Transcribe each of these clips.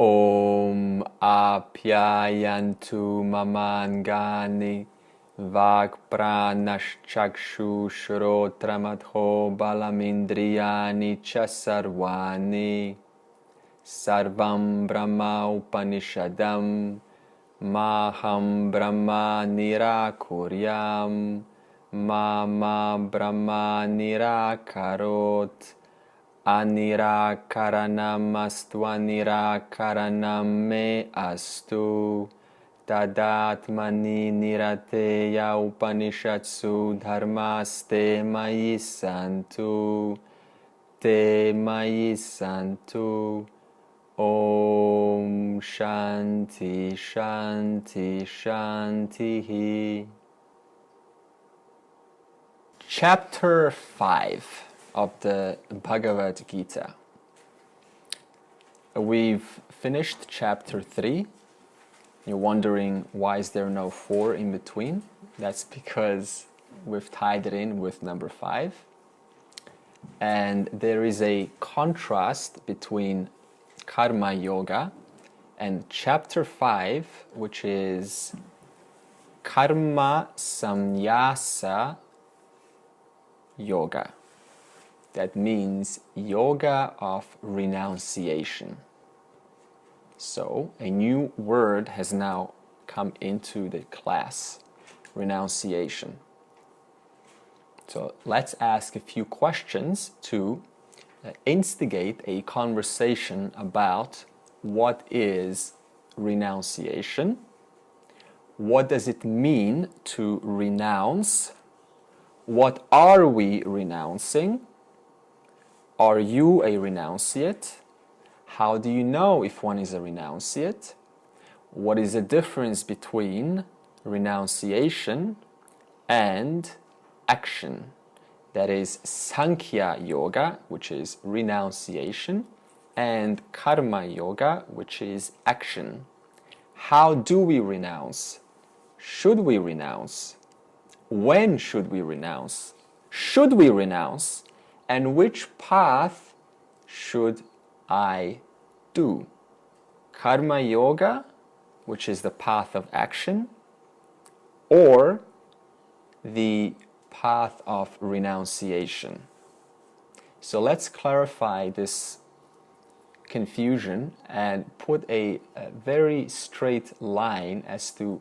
Om apyayantu mamangani vagpranashchakshu shrotramadho balamindriyani chasarvani sarvam brahma upanishadam maham brahma nirakuryam mama brahma nirakarot Anirakaranam astu anirakaranam me astu tadatmani nirateya upanishatsu dharmaste mayi santu te mayi santu Om Shanti Shanti Shanti. Chapter 5 of the Bhagavad Gita. We've finished chapter 3. You're wondering why is there no 4 in between? That's because we've tied it in with number 5. And there is a contrast between Karma Yoga and chapter 5, which is Karma Samyasa Yoga. That means yoga of renunciation. So a new word has now come into the class, renunciation. So let's ask a few questions to instigate a conversation about what is renunciation, what does it mean to renounce, what are we renouncing, are you a renunciate? How do you know if one is a renunciate? What is the difference between renunciation and action? That is Sankhya Yoga, which is renunciation, and Karma Yoga, which is action. How do we renounce? Should we renounce? When should we renounce? Should we renounce? And which path should I do? Karma Yoga, which is the path of action, or the path of renunciation? So let's clarify this confusion and put a very straight line as to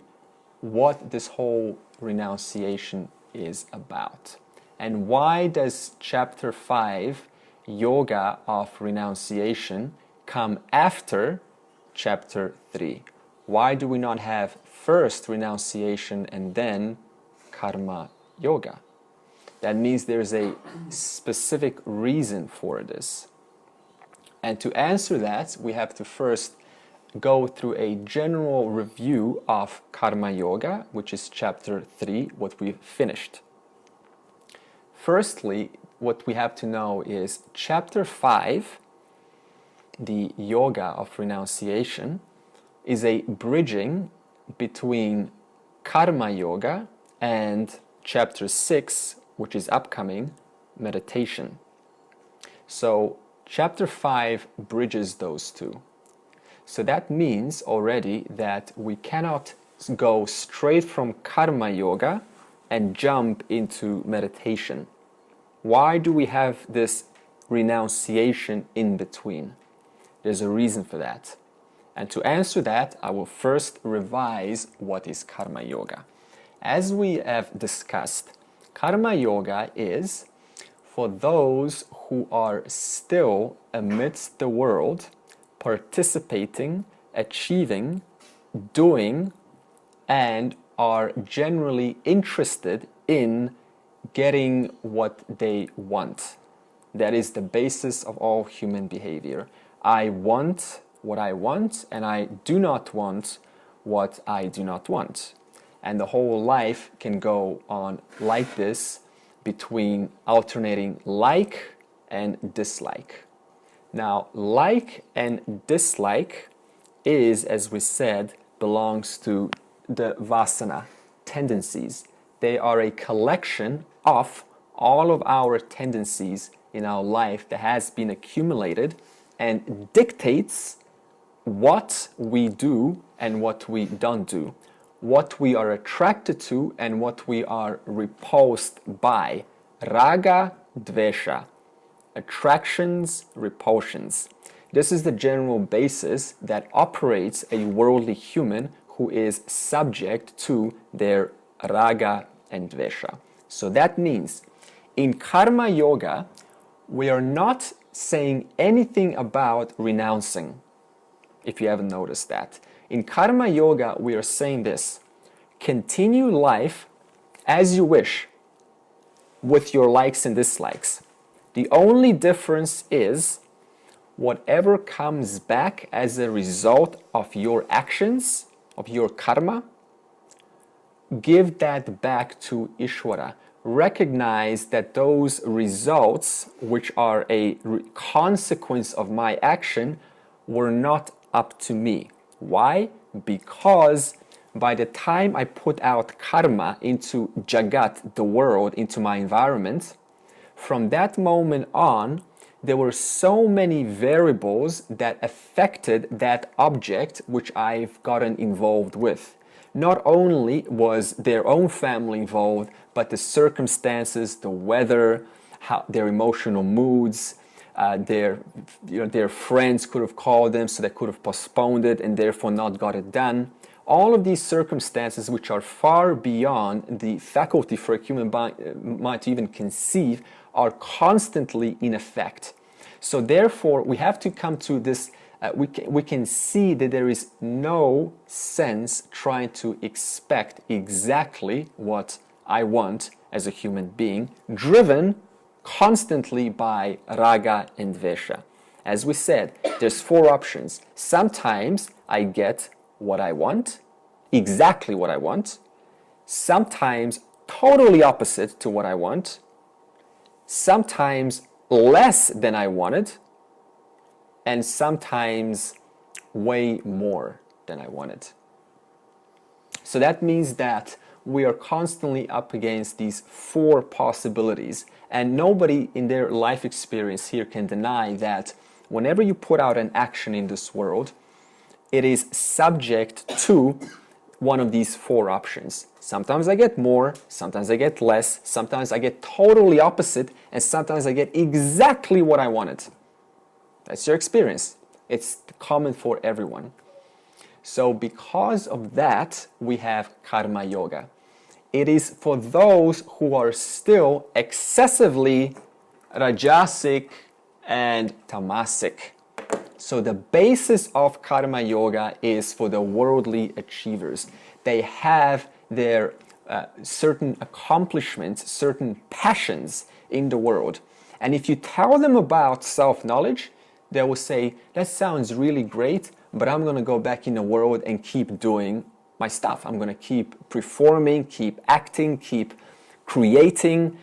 what this whole renunciation is about. And why does chapter 5, Yoga of Renunciation, come after chapter 3? Why do we not have first renunciation and then Karma Yoga? That means there's a specific reason for this. And to answer that, we have to first go through a general review of Karma Yoga, which is chapter 3, what we've finished. Firstly, what we have to know is chapter 5, the Yoga of Renunciation, is a bridging between Karma Yoga and chapter 6, which is upcoming, meditation. So chapter 5 bridges those two. So that means already that we cannot go straight from Karma Yoga and jump into meditation. Why do we have this renunciation in between? There's a reason for that. And to answer that, I will first revise what is Karma Yoga. As we have discussed, Karma Yoga is for those who are still amidst the world, participating, achieving, doing, and are generally interested in getting what they want. That is the basis of all human behavior. I want what I want, and I do not want what I do not want. And the whole life can go on like this, between alternating like and dislike. Now, like and dislike is, as we said, belongs to the vasana, tendencies. They are a collection of all of our tendencies in our life that has been accumulated and dictates what we do and what we don't do, what we are attracted to and what we are repulsed by. Raga, dvesha, attractions, repulsions. This is the general basis that operates a worldly human who is subject to their raga and dvesha. So that means in karma yoga, we are not saying anything about renouncing, if you haven't noticed that. In karma yoga, we are saying this: continue life as you wish, with your likes and dislikes. The only difference is whatever comes back as a result of your actions, of your karma, give that back to Ishvara. Recognize that those results, which are a consequence of my action, were not up to me. Why? Because by the time I put out karma into Jagat, the world, into my environment, from that moment on, there were so many variables that affected that object which I've gotten involved with. Not only was their own family involved, but the circumstances, the weather, their emotional moods, their friends could have called them, so they could have postponed it and therefore not got it done. All of these circumstances, which are far beyond the faculty for a human mind to even conceive, are constantly in effect. So therefore, we have to come to this, we can see that there is no sense trying to expect exactly what I want as a human being, driven constantly by raga and dvesha. As we said, there's 4 options. Sometimes I get what I want, exactly what I want. Sometimes totally opposite to what I want. Sometimes less than I wanted. And sometimes way more than I wanted. So that means that we are constantly up against these 4 possibilities. And nobody in their life experience here can deny that whenever you put out an action in this world, it is subject to one of these 4 options. Sometimes I get more, sometimes I get less, sometimes I get totally opposite, and sometimes I get exactly what I wanted. That's your experience. It's common for everyone. So because of that, we have karma yoga. It is for those who are still excessively rajasic and tamasic. So the basis of karma yoga is for the worldly achievers. They have their certain accomplishments, certain passions in the world. And if you tell them about self-knowledge, they will say, that sounds really great, but I'm going to go back in the world and keep doing my stuff. I'm going to keep performing, keep acting, keep creating,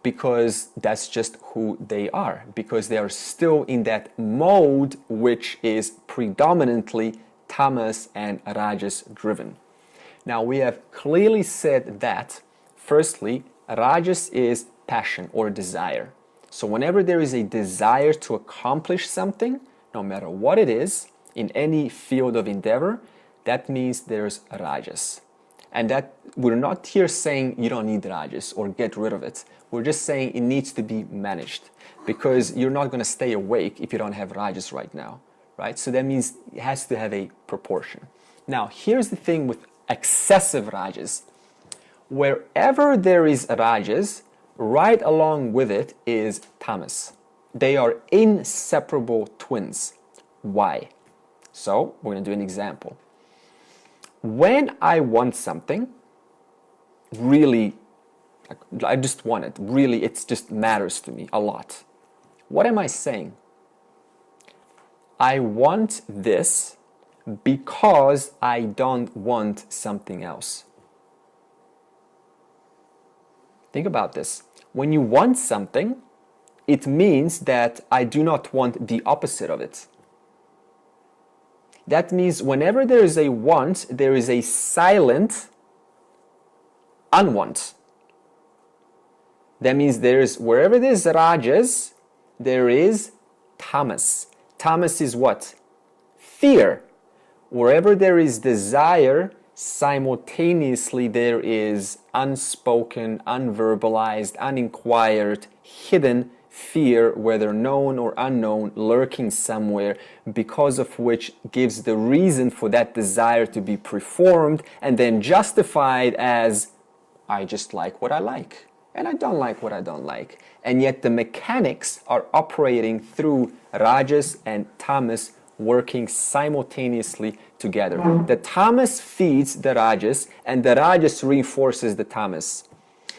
because that's just who they are, because they are still in that mode which is predominantly tamas and rajas driven. Now we have clearly said that, firstly, rajas is passion or desire. So whenever there is a desire to accomplish something, no matter what it is, in any field of endeavor, that means there's rajas. And that we're not here saying you don't need rajas or get rid of it. We're just saying it needs to be managed, because you're not going to stay awake if you don't have rajas right now, right? So that means it has to have a proportion. Now, here's the thing with excessive rajas. Wherever there is rajas, right along with it is tamas. They are inseparable twins. Why? So we're going to do an example. When I want something, really, I just want it, really, it just matters to me a lot. What am I saying? I want this because I don't want something else. Think about this. When you want something, it means that I do not want the opposite of it. That means whenever there is a want, there is a silent unwant. That means wherever there's rajas, there is tamas. Tamas is what? fear. Wherever there is desire, simultaneously there is unspoken, unverbalized, uninquired, hidden fear, whether known or unknown, lurking somewhere, because of which gives the reason for that desire to be performed and then justified as, I just like what I like and I don't like what I don't like. And yet the mechanics are operating through rajas and tamas, working simultaneously together. The tamas feeds the rajas and the rajas reinforces the tamas.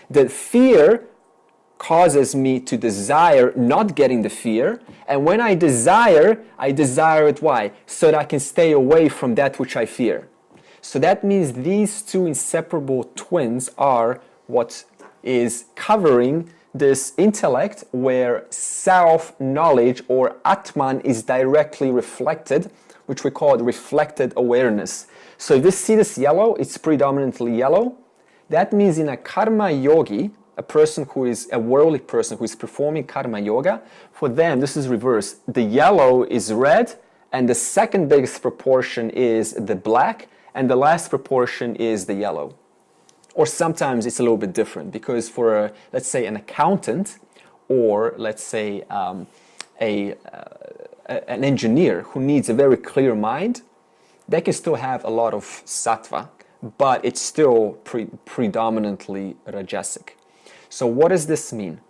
The fear causes me to desire not getting the fear, and when I desire it, why? So that I can stay away from that which I fear. So that means these two inseparable twins are what is covering this intellect, where self-knowledge or Atman is directly reflected, which we call reflected awareness. So if you see this yellow, it's predominantly yellow. That means in a karma yogi, a person who is a worldly person who is performing karma yoga, for them this is reverse. The yellow is red, and the second biggest proportion is the black, and the last proportion is the yellow. Or sometimes it's a little bit different, because for, let's say, an accountant, or let's say an engineer who needs a very clear mind, they can still have a lot of sattva, but it's still predominantly rajasic. So what does this mean?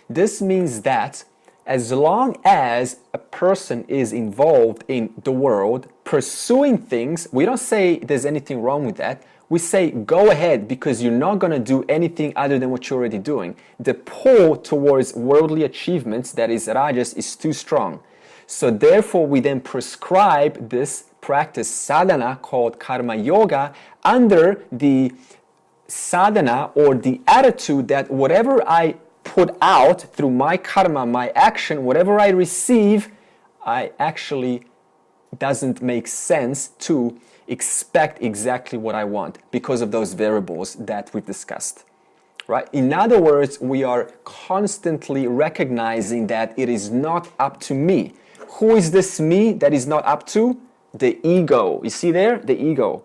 This means that as long as a person is involved in the world, pursuing things, we don't say there's anything wrong with that. We say go ahead, because you're not going to do anything other than what you're already doing. The pull towards worldly achievements, that is rajas, is too strong. So therefore we then prescribe this practice sadhana called karma yoga under the sadhana or the attitude that whatever I put out through my karma, my action, whatever I receive, I actually doesn't make sense to expect exactly what I want because of those variables that we've discussed. Right? In other words, we are constantly recognizing that it is not up to me. Who is this me that is not up to? The ego. You see there? The ego.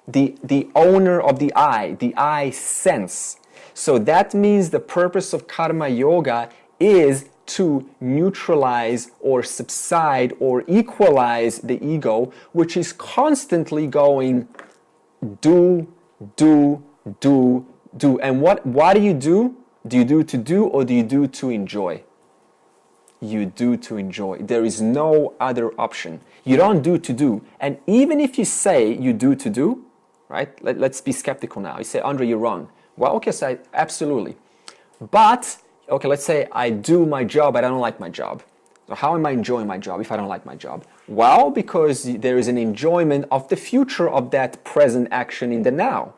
The owner of the I sense. So that means the purpose of karma yoga is to neutralize or subside or equalize the ego, which is constantly going do. And what do you do? Do you do to do, or do you do to enjoy? You do to enjoy. There is no other option. You don't do to do. And even if you say you do to do, right? Let's be skeptical now. You say, Andre, you're wrong. Well, okay, so absolutely. But, okay, let's say I do my job, but I don't like my job. So how am I enjoying my job if I don't like my job? Well, because there is an enjoyment of the future of that present action in the now.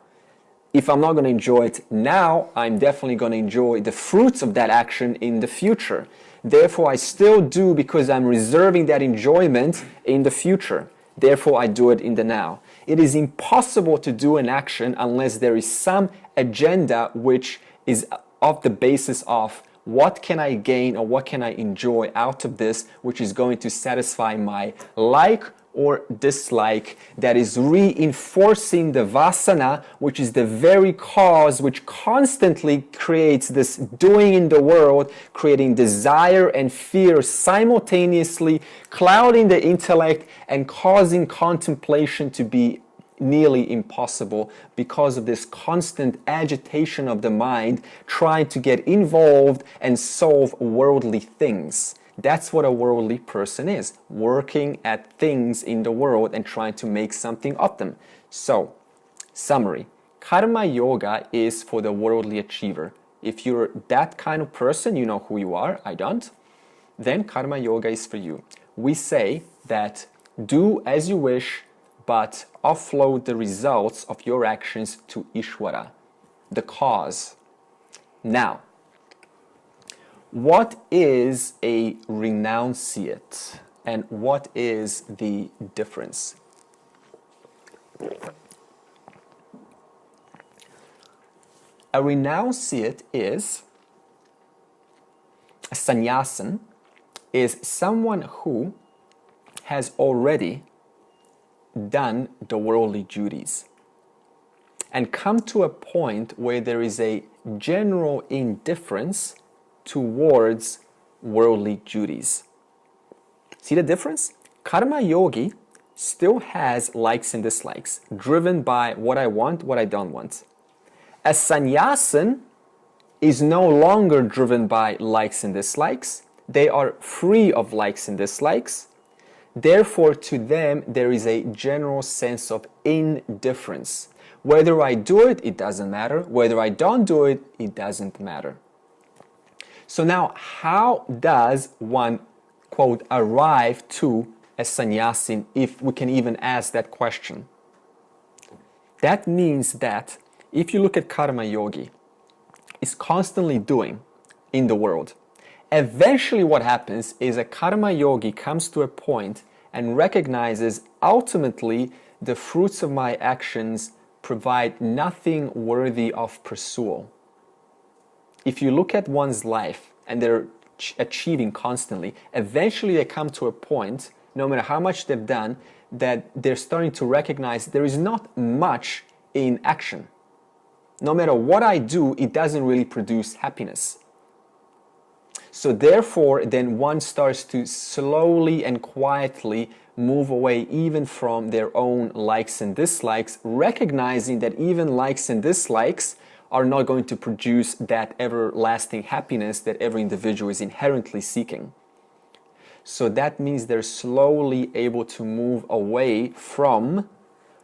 If I'm not going to enjoy it now, I'm definitely going to enjoy the fruits of that action in the future. Therefore, I still do because I'm reserving that enjoyment in the future. Therefore, I do it in the now. It is impossible to do an action unless there is some agenda which is of the basis of what can I gain or what can I enjoy out of this, which is going to satisfy my like or dislike, that is reinforcing the vasana, which is the very cause which constantly creates this doing in the world, creating desire and fear simultaneously, clouding the intellect and causing contemplation to be nearly impossible because of this constant agitation of the mind trying to get involved and solve worldly things. That's what a worldly person is, working at things in the world and trying to make something of them. So, summary, karma yoga is for the worldly achiever. If you're that kind of person, you know who you are, I don't, then karma yoga is for you. We say that do as you wish, but offload the results of your actions to Ishvara, the cause. Now, what is a renunciate and what is the difference? A renunciate is, a sannyasin, is someone who has already done the worldly duties and come to a point where there is a general indifference towards worldly duties. See the difference? Karma yogi still has likes and dislikes, driven by what I want, what I don't want. A sannyasin is no longer driven by likes and dislikes. They are free of likes and dislikes. Therefore, to them, there is a general sense of indifference. Whether I do it, it doesn't matter. Whether I don't do it, it doesn't matter. So now, how does one, quote, arrive to a sannyasin, if we can even ask that question? That means that if you look at karma yogi, is constantly doing in the world. Eventually what happens is a karma yogi comes to a point and recognizes ultimately the fruits of my actions provide nothing worthy of pursual. If you look at one's life and they're achieving constantly, eventually they come to a point, no matter how much they've done, that they're starting to recognize there is not much in action. No matter what I do, it doesn't really produce happiness. So therefore, then one starts to slowly and quietly move away even from their own likes and dislikes, recognizing that even likes and dislikes are not going to produce that everlasting happiness that every individual is inherently seeking. So that means they're slowly able to move away from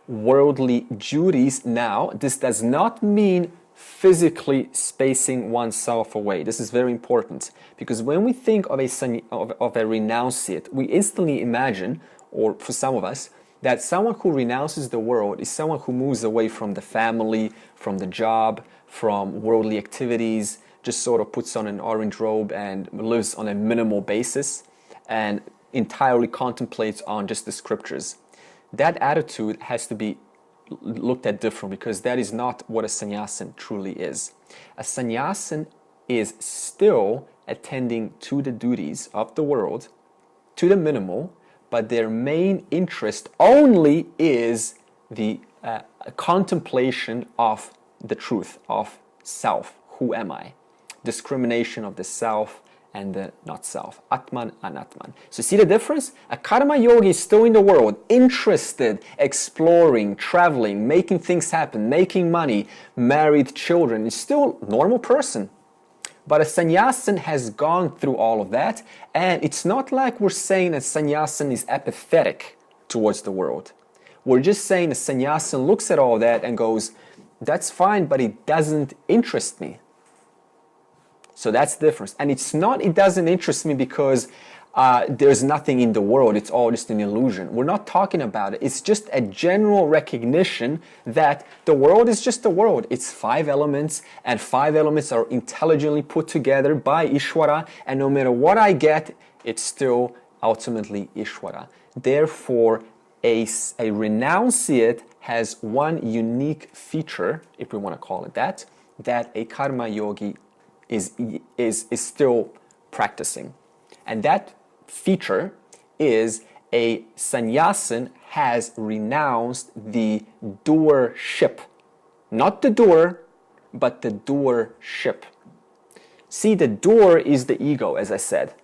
worldly duties. Now, this does not mean physically spacing oneself away. This is very important, because when we think of a renunciate, we instantly imagine, or for some of us, that someone who renounces the world is someone who moves away from the family, from the job, from worldly activities, just sort of puts on an orange robe and lives on a minimal basis and entirely contemplates on just the scriptures. That attitude has to be looked at differently, because that is not what a sannyasin truly is. A sannyasin is still attending to the duties of the world to the minimal, but their main interest only is the contemplation of the truth of self. Who am I? Discrimination of the self and the not self. Atman, Anatman. So see the difference? A karma yogi is still in the world, interested, exploring, traveling, making things happen, making money, married, children. Is still a normal person. But a sannyasin has gone through all of that, and it's not like we're saying a sannyasin is apathetic towards the world. We're just saying a sannyasin looks at all that and goes, that's fine, but it doesn't interest me. So that's the difference. And it's not, it doesn't interest me because there's nothing in the world. It's all just an illusion. We're not talking about it. It's just a general recognition that the world is just the world. It's 5 elements, and 5 elements are intelligently put together by Ishvara, and no matter what I get, it's still ultimately Ishvara. Therefore, a renunciate has one unique feature, if we want to call it that a karma yogi is still practicing. And that feature is a sannyasin has renounced the doership. Not the doer, but the doership. See, the doer is the ego, as I said.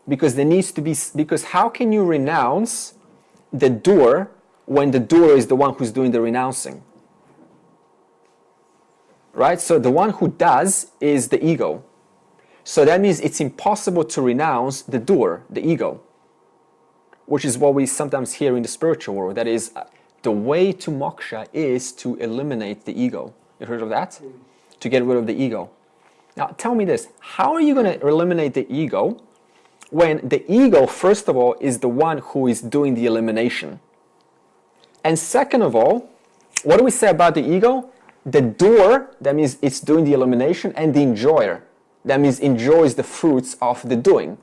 Because there needs to be, because how can you renounce the doer when the doer is the one who's doing the renouncing? Right? So the one who does is the ego. So that means it's impossible to renounce the doer, the ego, which is what we sometimes hear in the spiritual world. That is, the way to moksha is to eliminate the ego. You heard of that? To get rid of the ego. Now tell me this, how are you going to eliminate the ego when the ego, first of all, is the one who is doing the elimination? And second of all, what do we say about the ego? The doer, that means it's doing the elimination, and the enjoyer, that means enjoys the fruits of the doing.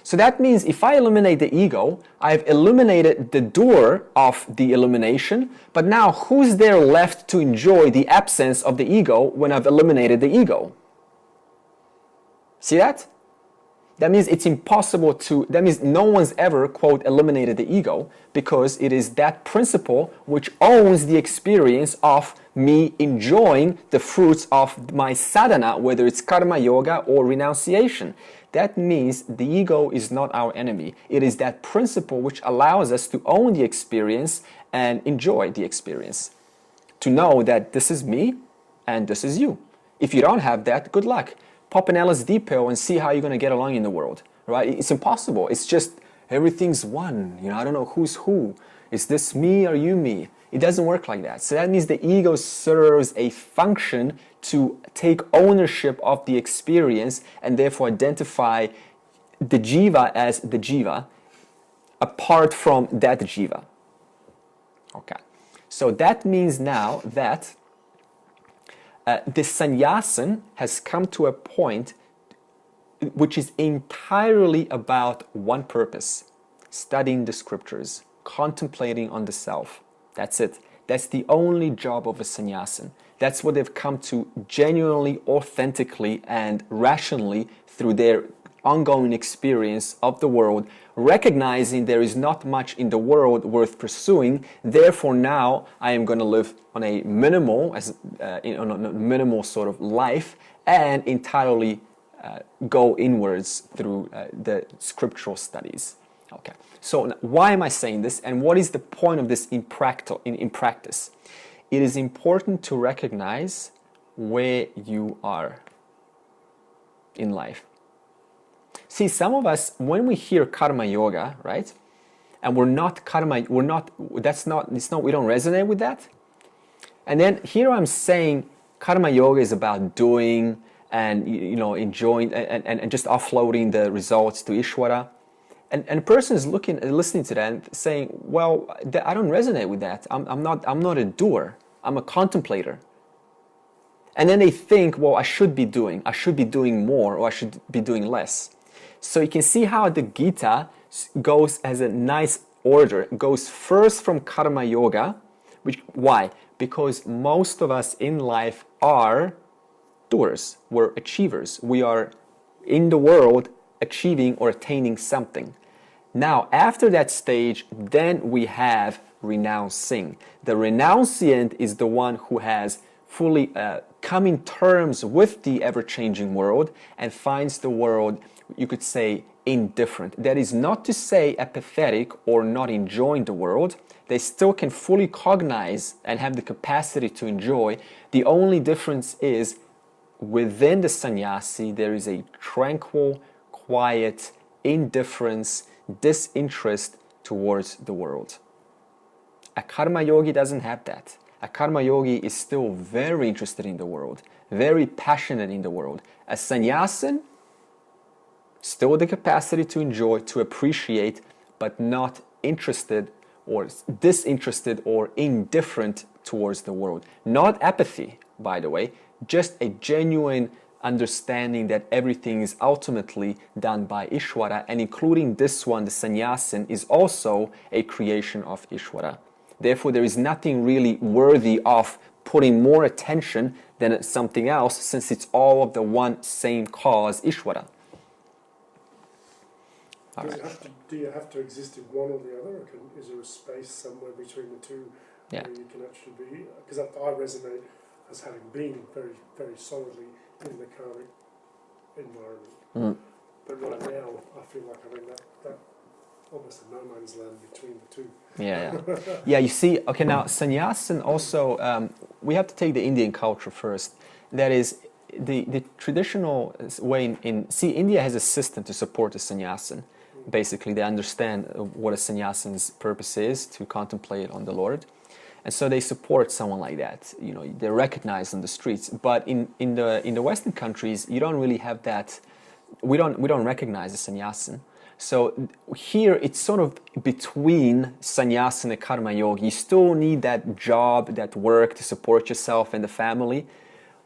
So that means if I eliminate the ego, I've eliminated the doer of the elimination, but now who's there left to enjoy the absence of the ego when I've eliminated the ego? See that? That means it's impossible to, that means no one's ever, quote, eliminated the ego, because it is that principle which owns the experience of me enjoying the fruits of my sadhana, whether it's karma yoga or renunciation. That means the ego is not our enemy. It is that principle which allows us to own the experience and enjoy the experience. To know that this is me and this is you. If you don't have that, good luck. Pop an LSD pill and see how you're going to get along in the world, right? It's impossible. It's just everything's one. You know, I don't know who's who. Is this me or you me? It doesn't work like that. So that means the ego serves a function to take ownership of the experience and therefore identify the jiva as the jiva apart from that jiva. Okay. So that means now that the sannyasin has come to a point which is entirely about one purpose: studying the scriptures, contemplating on the self. That's it. That's the only job of a sannyasin. That's what they've come to genuinely, authentically, and rationally through their ongoing experience of the world, recognizing there is not much in the world worth pursuing. Therefore, now I am going to live on a minimal, on a minimal sort of life, and entirely go inwards through the scriptural studies. Okay. So why am I saying this, and what is the point of this in practice? It is important to recognize where you are in life. See, some of us, when we hear karma yoga, right, and we don't resonate with that. And then here I'm saying karma yoga is about doing and, you know, enjoying and just offloading the results to Ishvara. And a person is listening to that and saying, well, I don't resonate with that. I'm not a doer. I'm a contemplator. And then they think, well, I should be doing more, or I should be doing less. So you can see how the Gita goes as a nice order. It goes first from karma yoga. Why? Because most of us in life are doers. We're achievers. We are in the world achieving or attaining something. Now, after that stage, then we have renouncing. The renunciant is the one who has fully come in terms with the ever-changing world and finds the world, you could say, indifferent. That is not to say apathetic or not enjoying the world. They still can fully cognize and have the capacity to enjoy. The only difference is within the sannyasi, there is a tranquil, quiet indifference, disinterest towards the world. A karma yogi doesn't have that. A karma yogi is still very interested in the world, very passionate in the world. A sannyasin, still the capacity to enjoy, to appreciate, but not interested or disinterested or indifferent towards the world. Not apathy, by the way, just a genuine understanding that everything is ultimately done by Ishvara, and including this one, the sannyasin, is also a creation of Ishvara. Therefore, there is nothing really worthy of putting more attention than something else, since it's all of the one same cause, Ishvara. Do you have to exist in one or the other? Or is there a space somewhere between the two where you can actually be? Because I resonate as having been very, very solidly in the karmic environment. But right now, I feel like I'm in that almost a no man's land between the two. Yeah, you see, okay, now sannyasin also, we have to take the Indian culture first. That is, the traditional way see, India has a system to support the sannyasin. Basically, they understand what a sannyasin's purpose is, to contemplate on the Lord. And so they support someone like that. You know, they're recognized on the streets. But in the Western countries, you don't really have that. We don't recognize the sannyasin. So here it's sort of between sannyasin and karma yoga. You still need that job, that work to support yourself and the family.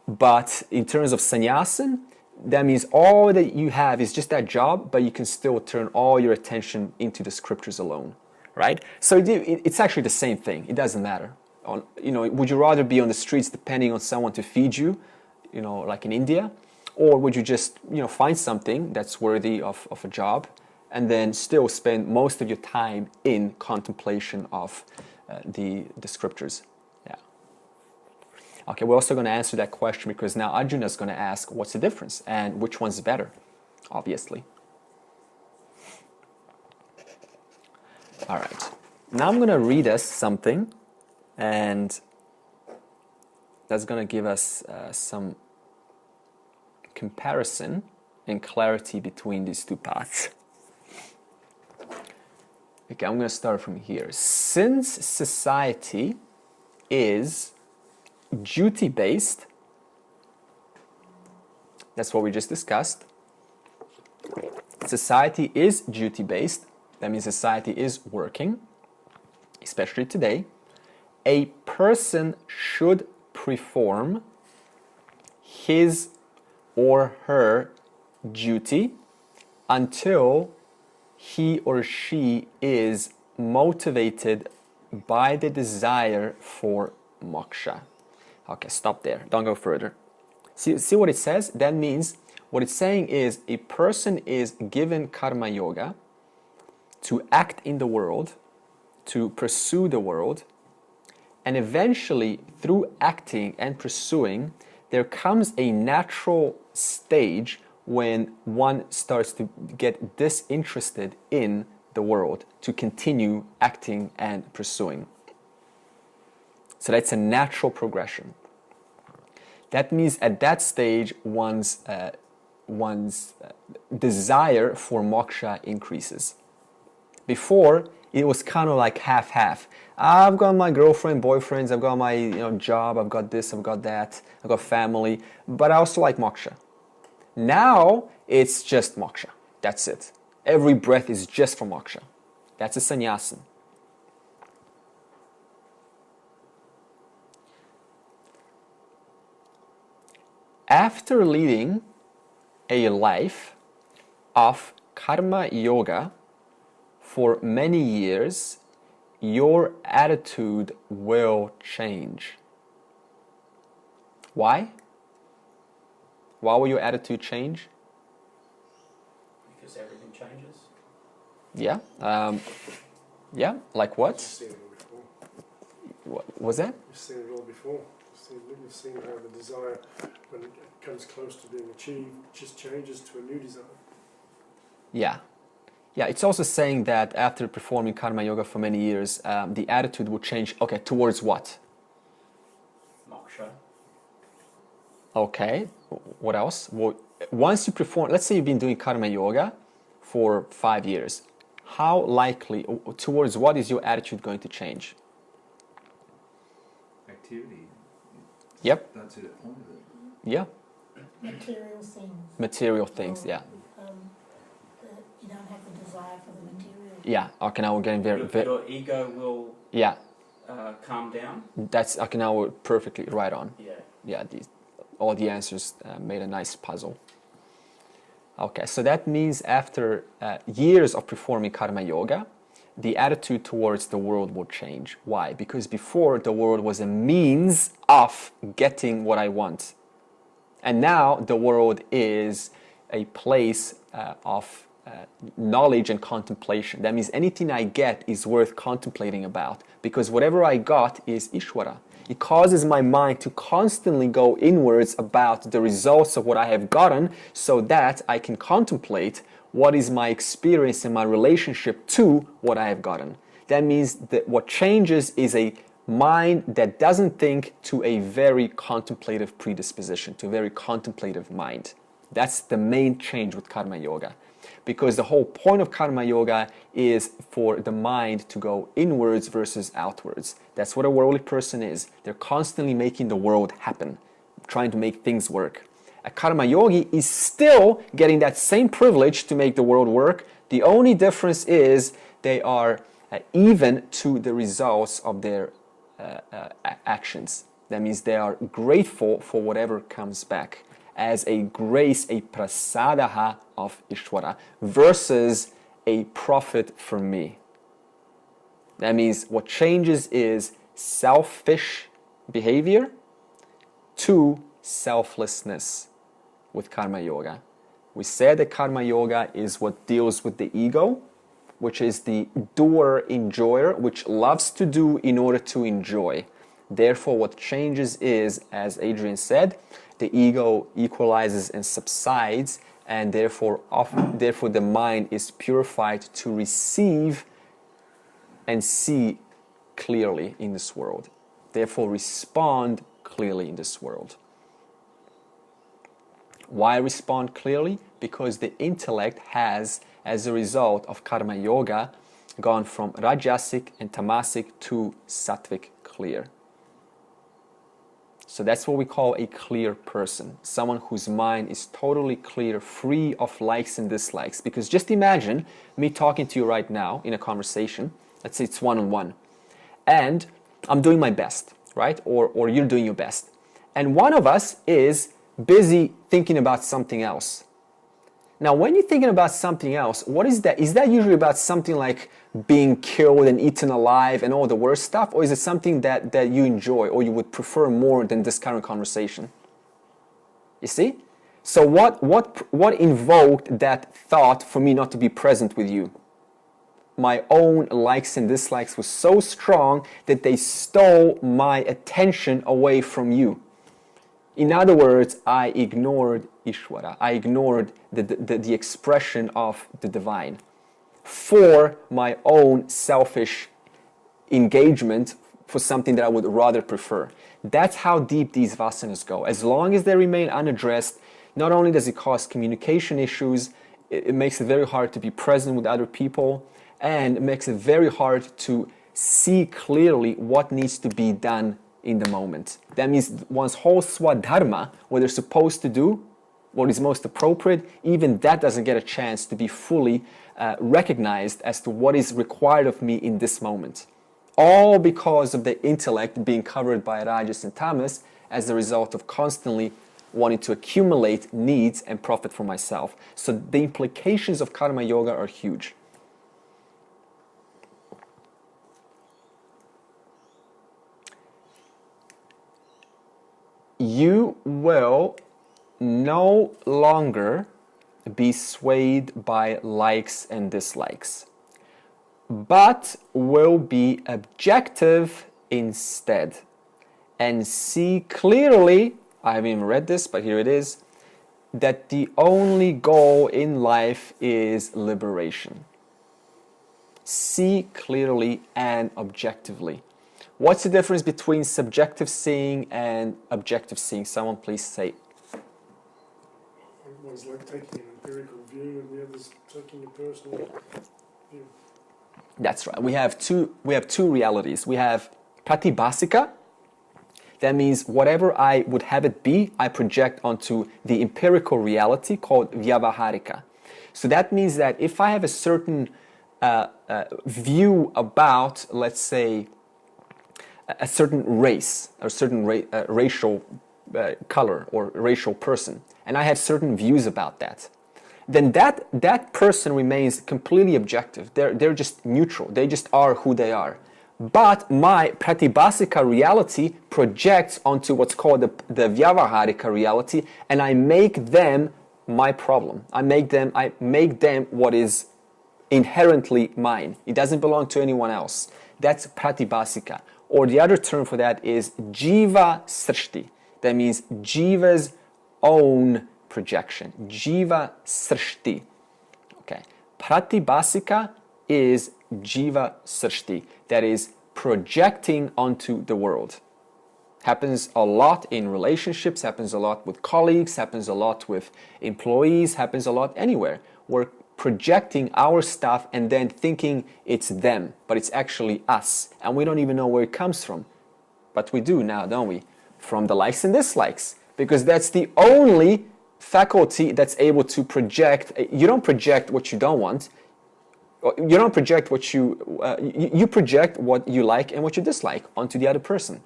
But in terms of sannyasin, that means all that you have is just that job, but you can still turn all your attention into the scriptures alone, right? So it's actually the same thing. It doesn't matter. Would you rather be on the streets depending on someone to feed you, like in India, Or would you just, find something that's worthy of a job and then still spend most of your time in contemplation of the scriptures? Yeah. Okay, we're also going to answer that question because now Arjuna is going to ask what's the difference and which one's better, obviously. All right. Now I'm going to read us something, and that's going to give us some comparison and clarity between these two paths. Okay, I'm going to start from here. Since society is duty-based, that's what we just discussed. Society is duty-based. That means society is working, especially today. A person should perform his or her duty until he or she is motivated by the desire for moksha. Okay, stop there. Don't go further. See what it says? That means what it's saying is a person is given karma yoga to act in the world, to pursue the world, and eventually through acting and pursuing, there comes a natural stage when one starts to get disinterested in the world, to continue acting and pursuing. So that's a natural progression. That means at that stage, one's desire for moksha increases. Before, it was kind of like half-half. I've got my girlfriend, boyfriends, I've got my job, I've got this, I've got that, I've got family, but I also like moksha. Now, it's just moksha. That's it. Every breath is just for moksha. That's a sannyasin. After leading a life of karma yoga for many years, your attitude will change. Why? Why will your attitude change? Because everything changes. Yeah. Yeah. Like what? You've seen it all before. What was that? You've seen it all before. You've seen how the desire, when it comes close to being achieved, just changes to a new desire. Yeah. Yeah, it's also saying that after performing karma yoga for many years, the attitude will change. Okay, towards what? Moksha. Okay, what else? Well, once you perform, let's say you've been doing karma yoga for 5 years, how likely, towards what is your attitude going to change? Activity. Yep. That's it. Point of it. Yeah. Material things. Material things, yeah. You don't have the desire for the material. Yeah, okay, now we're getting very Your ego will yeah. calm down. That's, okay, now we're perfectly right on. Yeah. Yeah, all the answers made a nice puzzle. Okay, so that means after years of performing karma yoga, the attitude towards the world will change. Why? Because before, the world was a means of getting what I want. And now the world is a place of knowledge and contemplation. That means anything I get is worth contemplating about, because whatever I got is Ishvara. It causes my mind to constantly go inwards about the results of what I have gotten, so that I can contemplate what is my experience and my relationship to what I have gotten. That means that what changes is a mind that doesn't think to a very contemplative predisposition, to a very contemplative mind. That's the main change with karma yoga. Because the whole point of karma yoga is for the mind to go inwards versus outwards. That's what a worldly person is. They're constantly making the world happen, trying to make things work. A karma yogi is still getting that same privilege to make the world work. The only difference is they are even to the results of their actions. That means they are grateful for whatever comes back as a grace, a prasadaha of Ishvara, versus a profit for me. That means what changes is selfish behavior to selflessness. with Karma Yoga. We said that Karma Yoga is what deals with the ego, which is the doer, enjoyer, which loves to do in order to enjoy. Therefore, what changes is, as Adrian said, the ego equalizes and subsides, and therefore the mind is purified to receive and see clearly in this world. Therefore, respond clearly in this world. Why respond clearly? Because the intellect has, as a result of Karma Yoga, gone from Rajasic and Tamasic to Sattvic clear. So that's what we call a clear person. Someone whose mind is totally clear, free of likes and dislikes. Because just imagine me talking to you right now in a conversation. Let's say it's one-on-one. And I'm doing my best, right? Or you're doing your best. And one of us is busy thinking about something else. Now, when you're thinking about something else, what is that? Is that usually about something like being killed and eaten alive and all the worst stuff? Or is it something that you enjoy or you would prefer more than this current conversation? You see? So what invoked that thought for me not to be present with you? My own likes and dislikes were so strong that they stole my attention away from you. In other words, I ignored Ishvara. I ignored the expression of the divine for my own selfish engagement for something that I would rather prefer. That's how deep these vasanas go. As long as they remain unaddressed, not only does it cause communication issues, it makes it very hard to be present with other people, and it makes it very hard to see clearly what needs to be done in the moment. That means one's whole swadharma, what they're supposed to do, what is most appropriate, even that doesn't get a chance to be fully recognized as to what is required of me in this moment. All because of the intellect being covered by Rajas and Tamas as a result of constantly wanting to accumulate needs and profit for myself. So the implications of Karma Yoga are huge. You will no longer be swayed by likes and dislikes, but will be objective instead and see clearly, I haven't even read this, but here it is, that the only goal in life is liberation. See clearly and objectively. What's the difference between subjective seeing and objective seeing? Someone please say. One's like taking an empirical view and the other's taking a personal view. That's right. We have two realities. We have pratibhasika. That means whatever I would have it be, I project onto the empirical reality called vyavaharika. So that means that if I have a certain view about, let's say, a certain race or certain racial color or racial person, and I have certain views about that, then that person remains completely objective. They're just neutral. They just are who they are. But my pratibhasika reality projects onto what's called the vyavaharika reality, and I make them my problem. I make them what is inherently mine. It doesn't belong to anyone else. That's pratibhasika. Or the other term for that is jiva srishti. That means jiva's own projection. Jiva srishti. Okay. Pratibhasika is jiva srishti. That is projecting onto the world. Happens a lot in relationships, happens a lot with colleagues, happens a lot with employees, happens a lot anywhere. We're projecting our stuff and then thinking it's them, but it's actually us. And we don't even know where it comes from. But we do now, don't we? From the likes and dislikes. Because that's the only faculty that's able to project. You don't project what you don't want. You don't project what you project what you like and what you dislike onto the other person.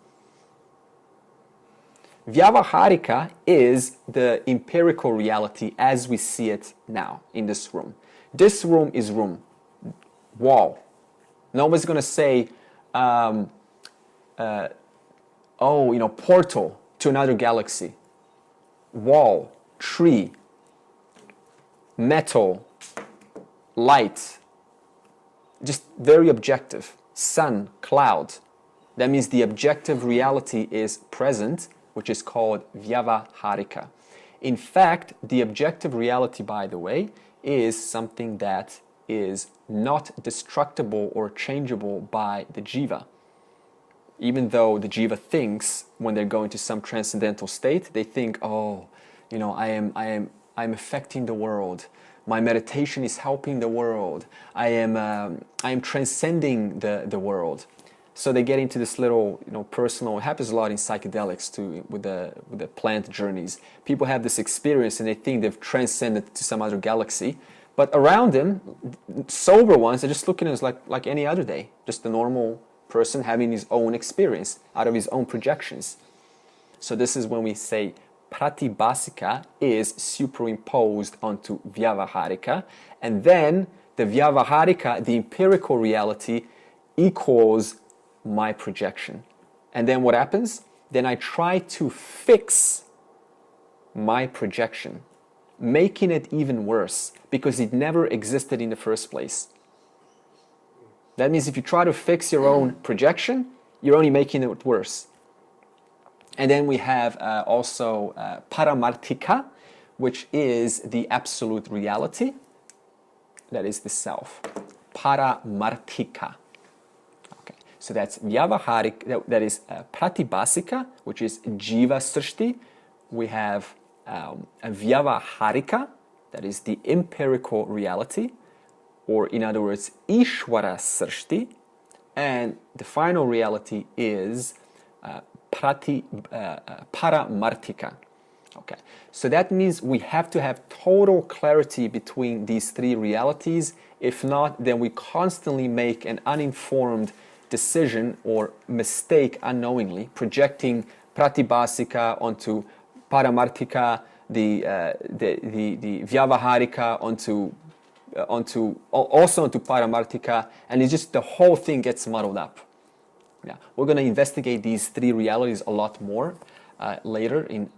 Vyavaharika is the empirical reality as we see it now in this room. This room is room, wall. Nobody's going to say, portal to another galaxy. Wall. tree, metal, light, just very objective. Sun, cloud. That means the objective reality is present, which is called vyavaharika. In fact, the objective reality, by the way, is something that is not destructible or changeable by the jiva. Even though the jiva thinks when they're going to some transcendental state, they think, oh, you know, I'm affecting the world. My meditation is helping the world. I am transcending the world. So they get into this little, you know, personal. It happens a lot in psychedelics too, with the plant journeys. People have this experience and they think they've transcended to some other galaxy. But around them, sober ones are just looking at it like any other day, just a normal person having his own experience out of his own projections. So this is when we say pratibhasika is superimposed onto vyavaharika, and then the vyavaharika, the empirical reality, equals my projection. And then what happens? Then I try to fix my projection, making it even worse because it never existed in the first place. That means if you try to fix your own projection, you're only making it worse. And then we have also paramartika, which is the absolute reality. That is the self. Paramartika. Okay. So that's vyavaharik, that is pratibhasika, which is jiva srishti. We have a vyavaharika, that is the empirical reality, or in other words, ishvara srishti. And the final reality is paramartika. Okay, so that means we have to have total clarity between these three realities. If not, then we constantly make an uninformed decision or mistake unknowingly, projecting pratibhasika onto paramartika, the vyavaharika onto paramartika, and it's just the whole thing gets muddled up. Yeah, we're going to investigate these three realities a lot more later in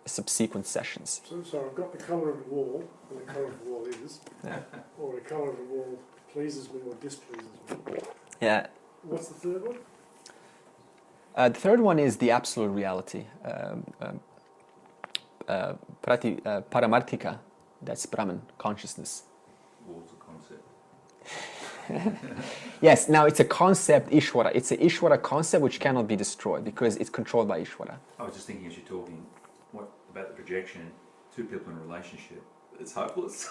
subsequent sessions. So I've got the colour of the wall, and the colour of the wall is, or the colour of the wall pleases me or displeases me. Yeah. What's the third one? The third one is the absolute reality. Paramartika, that's Brahman, consciousness. Wall's a concept. Yes, now it's a concept, Ishvara. It's an Ishvara concept which cannot be destroyed because it's controlled by Ishvara. I was just thinking as you're talking about the projection, two people in a relationship, it's hopeless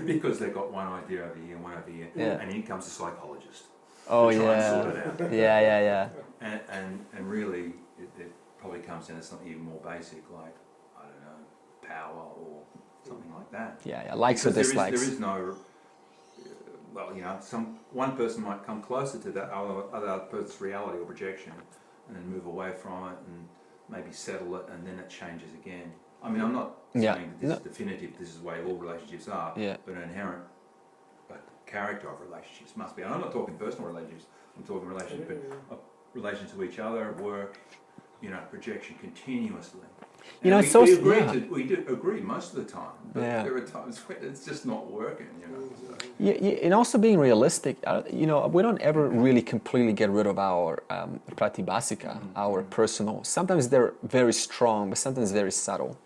because they've got one idea over here and one over here, and in comes a psychologist. Oh, to try yeah. and sort it out. Yeah. And really, it probably comes down to something even more basic, like, I don't know, power or something like that. Yeah, likes or Because dislikes. there is no, well, you know, one person might come closer to that other person's reality or projection and then move away from it and maybe settle it, and then it changes again. I mean, I'm not saying that this is definitive, this is the way all relationships are, but an inherent character of relationships must be. And I'm not talking personal relationships, I'm talking relations to each other, at work, you know, projection continuously. You know, we, it's so... we do agree most of the time, but there are times when it's just not working, you know. So. Yeah, and also being realistic, you know, we don't ever really completely get rid of our pratibhasika, our personal. Sometimes they're very strong, but sometimes very subtle.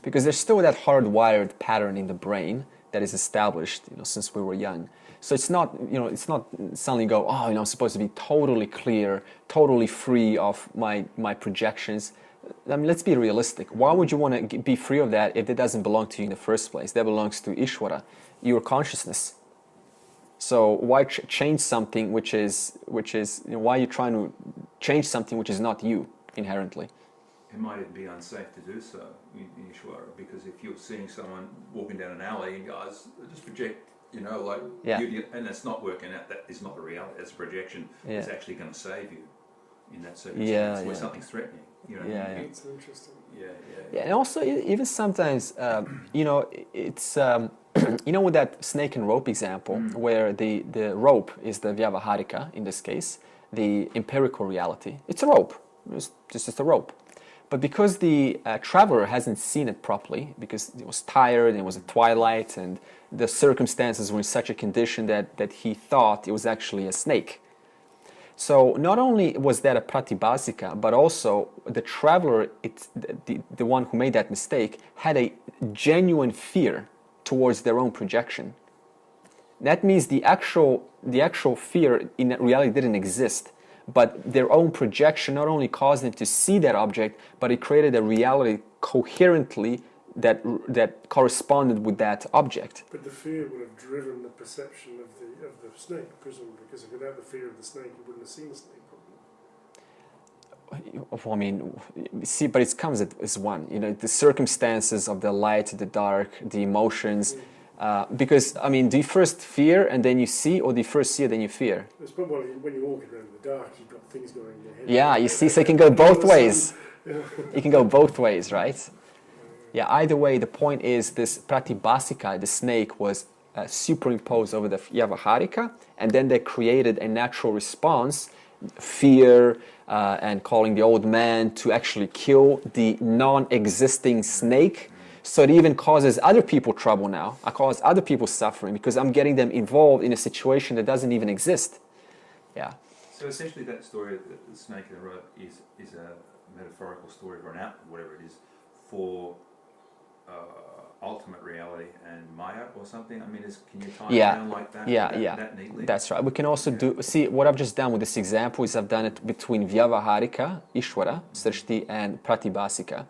Because there's still that hardwired pattern in the brain that is established, you know, since we were young. So it's not, you know, it's not suddenly go, oh, you know, I'm supposed to be totally clear, totally free of my projections. I mean, let's be realistic. Why would you want to be free of that if it doesn't belong to you in the first place? That belongs to Ishvara, your consciousness. So why change something which is you know, why are you trying to change something which is not you inherently? It might even be unsafe to do so in Ishvara, because if you're seeing someone walking down an alley and guys just project, you know, like beauty, and it's not working out, that is not the reality, it's a projection. It's actually going to save you in that circumstance where something's threatening. You know, It's interesting. Yeah, and also even sometimes, you know, it's you know, with that snake and rope example, where the rope is the vyavaharika in this case, the empirical reality. It's a rope. It's just a rope. But because the traveler hasn't seen it properly, because he was tired and it was a twilight and the circumstances were in such a condition that he thought it was actually a snake. So not only was that a pratibhasika, but also the traveler, the one who made that mistake, had a genuine fear towards their own projection. That means the actual fear in reality didn't exist, but their own projection not only caused them to see that object, but it created a reality coherently that corresponded with that object. But the fear would have driven the perception of the snake, presumably, because without the fear of the snake, you wouldn't have seen the snake. I mean, see, but it comes as one. You know, the circumstances of the light, the dark, the emotions. Because, I mean, do you first fear and then you see, or do you first see and then you fear? It's probably when you're walking around in the dark, you've got things going in your head. Yeah, you see, so it can go both ways. It can go both ways, right? Yeah, either way, the point is this pratibhasika, the snake, was superimposed over the Vyavaharika, and then they created a natural response, fear, and calling the old man to actually kill the non-existing snake. So it even causes other people trouble now. I cause other people suffering because I'm getting them involved in a situation that doesn't even exist. Yeah. So essentially that story, the snake in the rope, is a metaphorical story or an output, whatever it is, for ultimate reality and Maya or something? I mean, can you tie it down like that? That neatly? That's right. We can also see what I've just done with this example is I've done it between Vyavaharika, Ishvara, Srishti, and Pratibhasika.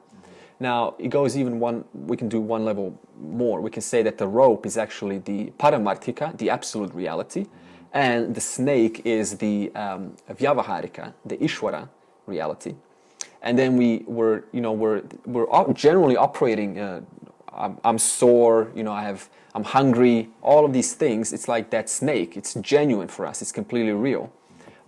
Now, it goes even we can do one level more. We can say that the rope is actually the Paramarthika, the absolute reality, and the snake is the Vyavaharika, the Ishvara reality. And then we're generally operating, I'm sore, I'm hungry, all of these things. It's like that snake. It's genuine for us. It's completely real.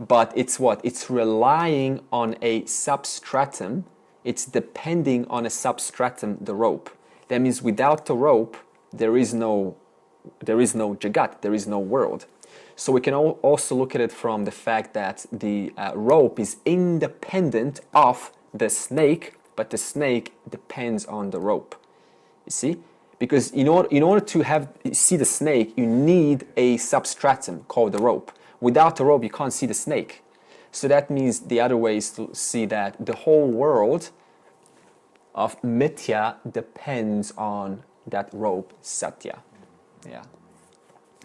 But it's what? It's relying on a substratum. It's depending on a substratum, the rope. That means without the rope, there is no jagat, there is no world. So we can also look at it from the fact that the rope is independent of the snake, but the snake depends on the rope. You see? Because in order to see the snake, you need a substratum called the rope. Without the rope, you can't see the snake. So that means the other way is to see that the whole world of mithya depends on that rope, satya. Yeah.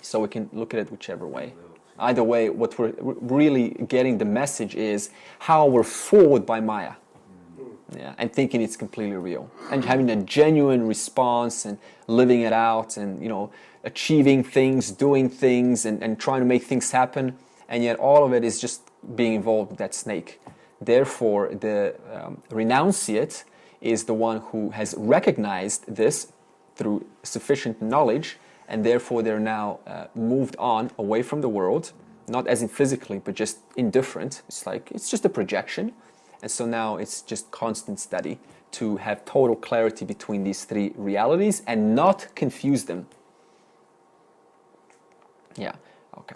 So we can look at it whichever way. Either way, what we're really getting the message is how we're fooled by Maya. Yeah, and thinking it's completely real. And having a genuine response and living it out and, achieving things, doing things and trying to make things happen. And yet all of it is just being involved with that snake. Therefore, the renunciate is the one who has recognized this through sufficient knowledge, and therefore they're now moved on away from the world, not as in physically, but just indifferent. It's just a projection. And so now it's just constant study to have total clarity between these three realities and not confuse them. Yeah, okay.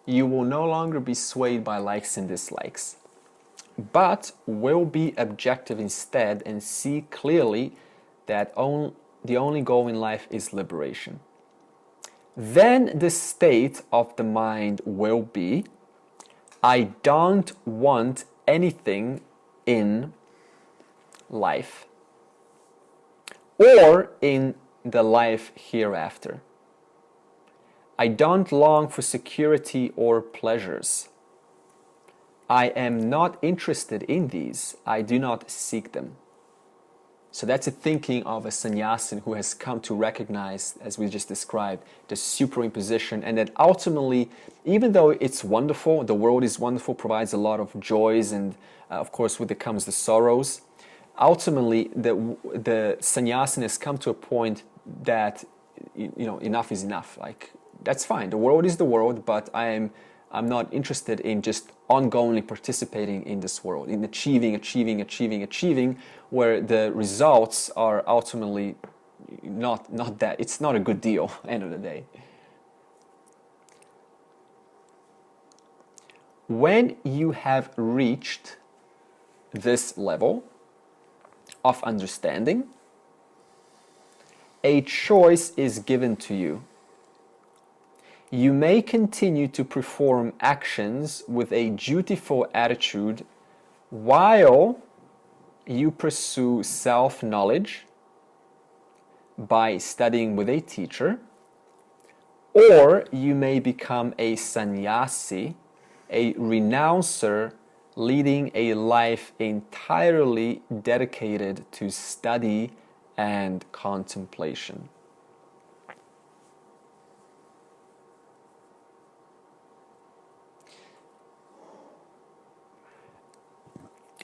You will no longer be swayed by likes and dislikes, but will be objective instead and see clearly that the only goal in life is liberation. Then the state of the mind will be, I don't want anything in life or in the life hereafter. I don't long for security or pleasures. I am not interested in these. I do not seek them. So that's a thinking of a sannyasin who has come to recognize, as we just described, the superimposition, and that ultimately, even though it's wonderful, the world is wonderful, provides a lot of joys, and of course with it comes the sorrows, ultimately the sannyasin has come to a point that enough is enough. Like, that's fine. The world is the world, but I'm not interested in just ongoingly participating in this world, in achieving, where the results are ultimately not that. It's not a good deal, end of the day. when you have reached this level of understanding, a choice is given to you. You may continue to perform actions with a dutiful attitude while you pursue self-knowledge by studying with a teacher, or you may become a sannyasi, a renouncer, leading a life entirely dedicated to study and contemplation.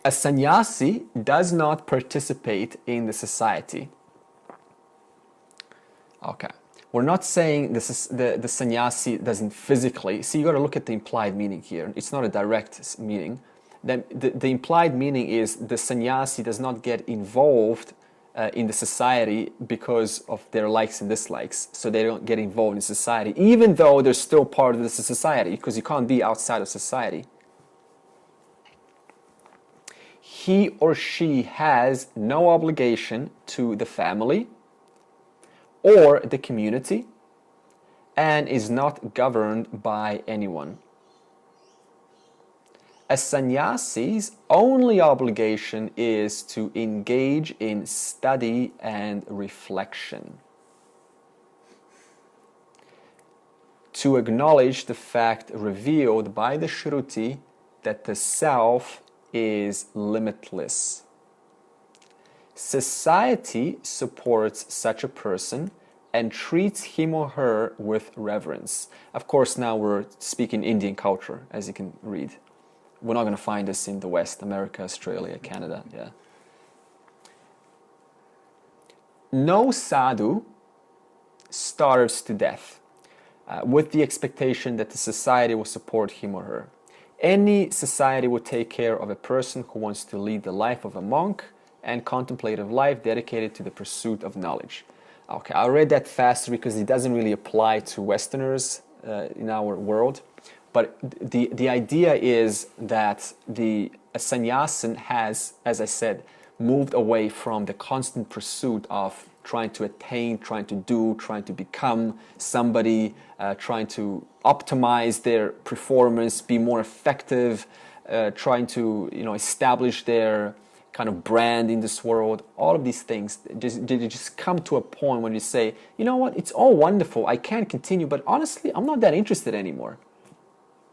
A sannyasi does not participate in the society. Okay. We're not saying this is the sannyasi doesn't physically. See, you got to look at the implied meaning here. It's not a direct meaning. The implied meaning is the sannyasi does not get involved in the society because of their likes and dislikes. So they don't get involved in society, even though they're still part of the society, because you can't be outside of society. He or she has no obligation to the family or the community and is not governed by anyone. A sannyasi's only obligation is to engage in study and reflection, to acknowledge the fact revealed by the Shruti that the self is limitless. Society supports such a person and treats him or her with reverence. Of course, now we're speaking Indian culture, as you can read. We're not going to find this in the West, America, Australia, Canada, yeah. No sadhu starves to death with the expectation that the society will support him or her. Any society will take care of a person who wants to lead the life of a monk and contemplative life dedicated to the pursuit of knowledge. Okay, I'll read that faster because it doesn't really apply to Westerners in our world. But the idea is that a sannyasin has, as I said, moved away from the constant pursuit of trying to attain, trying to do, trying to become somebody, trying to optimize their performance, be more effective, trying to establish their kind of brand in this world. All of these things, they just come to a point when you say, you know what, it's all wonderful, I can't continue, but honestly, I'm not that interested anymore.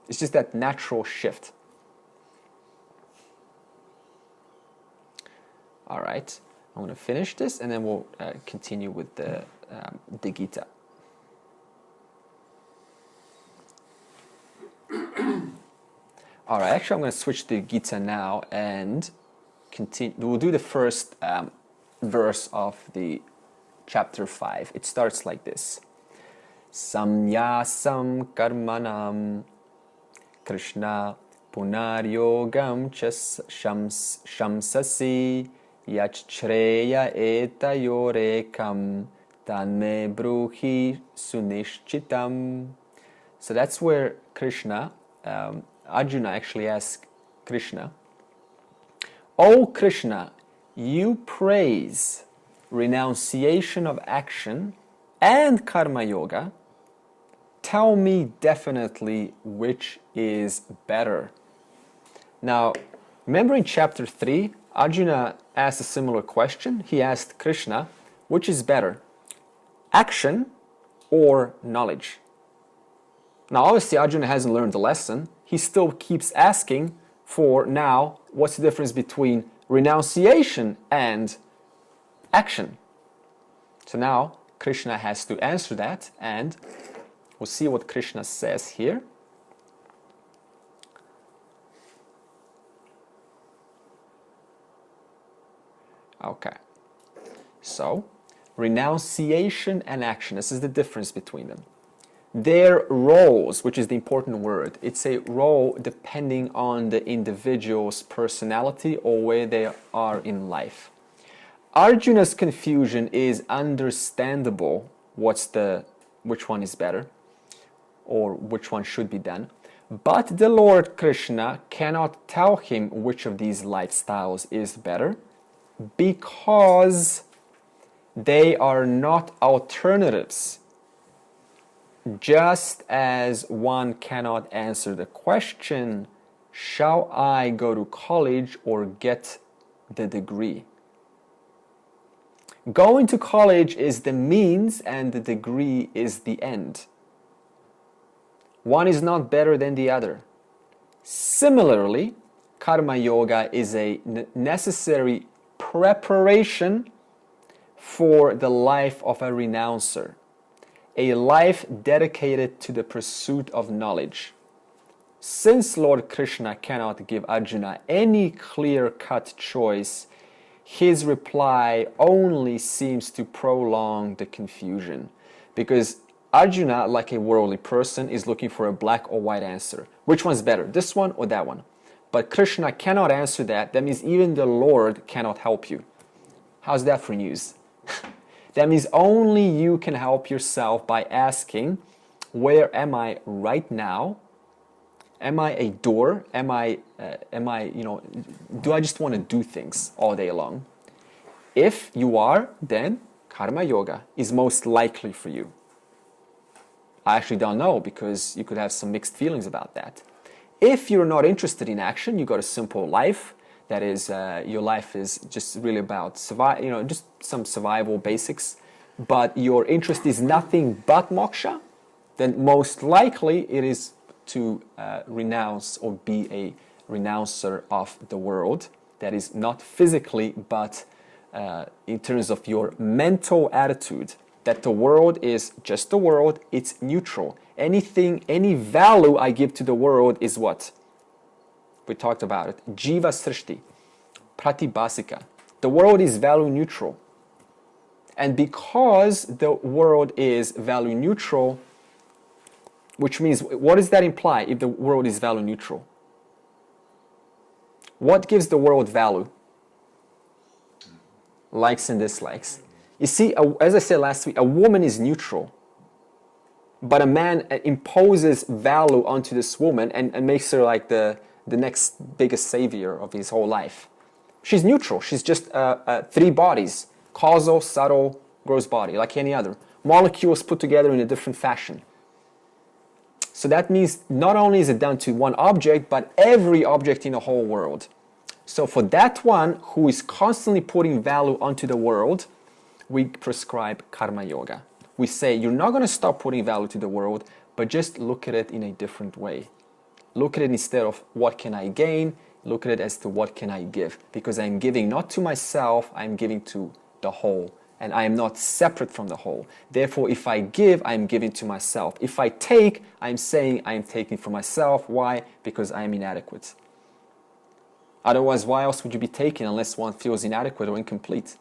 It's just that natural shift. All right, I'm going to finish this and then we'll continue with the Gita. All right, actually I'm going to switch to Gita now and continue. We'll do the first verse of the chapter 5. It starts like this. Samyasam karmanam Krishna punaryogam shamsasi yachreya etayorekam tanme bruhi sunishchitam. So that's where Krishna, Arjuna actually asked Krishna, "O Krishna, you praise renunciation of action and karma yoga. Tell me definitely which is better." Now, remember in chapter 3, Arjuna asked a similar question. He asked Krishna, which is better, action or knowledge? Now, obviously, Arjuna hasn't learned the lesson. He still keeps asking for, now, what's the difference between renunciation and action? So now, Krishna has to answer that, and we'll see what Krishna says here. Okay. So, renunciation and action, this is the difference between them. Their roles, which is the important word, it's a role depending on the individual's personality or where they are in life. Arjuna's confusion is understandable, which one is better or which one should be done. But the Lord Krishna cannot tell him which of these lifestyles is better because they are not alternatives. Just as one cannot answer the question, shall I go to college or get the degree? Going to college is the means and the degree is the end. One is not better than the other. Similarly, Karma Yoga is a necessary preparation for the life of a renouncer, a life dedicated to the pursuit of knowledge. Since Lord Krishna cannot give Arjuna any clear-cut choice, his reply only seems to prolong the confusion, because Arjuna, like a worldly person, is looking for a black or white answer. Which one's better, this one or that one? But Krishna cannot answer that. That means even the Lord cannot help you. How's that for news? That means only you can help yourself by asking, where am I right now? Am I a doer? Am I, do I just want to do things all day long? If you are, then Karma Yoga is most likely for you. I actually don't know, because you could have some mixed feelings about that. If you're not interested in action, you got a simple life. That is, your life is just really about just some survival basics. But your interest is nothing but moksha, then most likely it is to renounce or be a renouncer of the world. That is not physically, but in terms of your mental attitude. That the world is just the world, it's neutral. Anything, any value I give to the world is what? We talked about it. Jiva Srishti, Pratibhasika. The world is value neutral. And because the world is value neutral, which means, what does that imply if the world is value neutral? What gives the world value? Likes and dislikes. You see, as I said last week, a woman is neutral, but a man imposes value onto this woman and makes her like the next biggest savior of his whole life. She's neutral. She's just three bodies: causal, subtle, gross body, like any other. Molecules put together in a different fashion. So that means not only is it done to one object, but every object in the whole world. So for that one who is constantly putting value onto the world, we prescribe Karma Yoga. We say, you're not going to stop putting value to the world, but just look at it in a different way. Look at it instead of what can I gain, look at it as to what can I give. Because I'm giving not to myself, I'm giving to the whole. And I am not separate from the whole. Therefore, if I give, I'm giving to myself. If I take, I'm saying I'm taking for myself. Why? Because I am inadequate. Otherwise, why else would you be taking unless one feels inadequate or incomplete?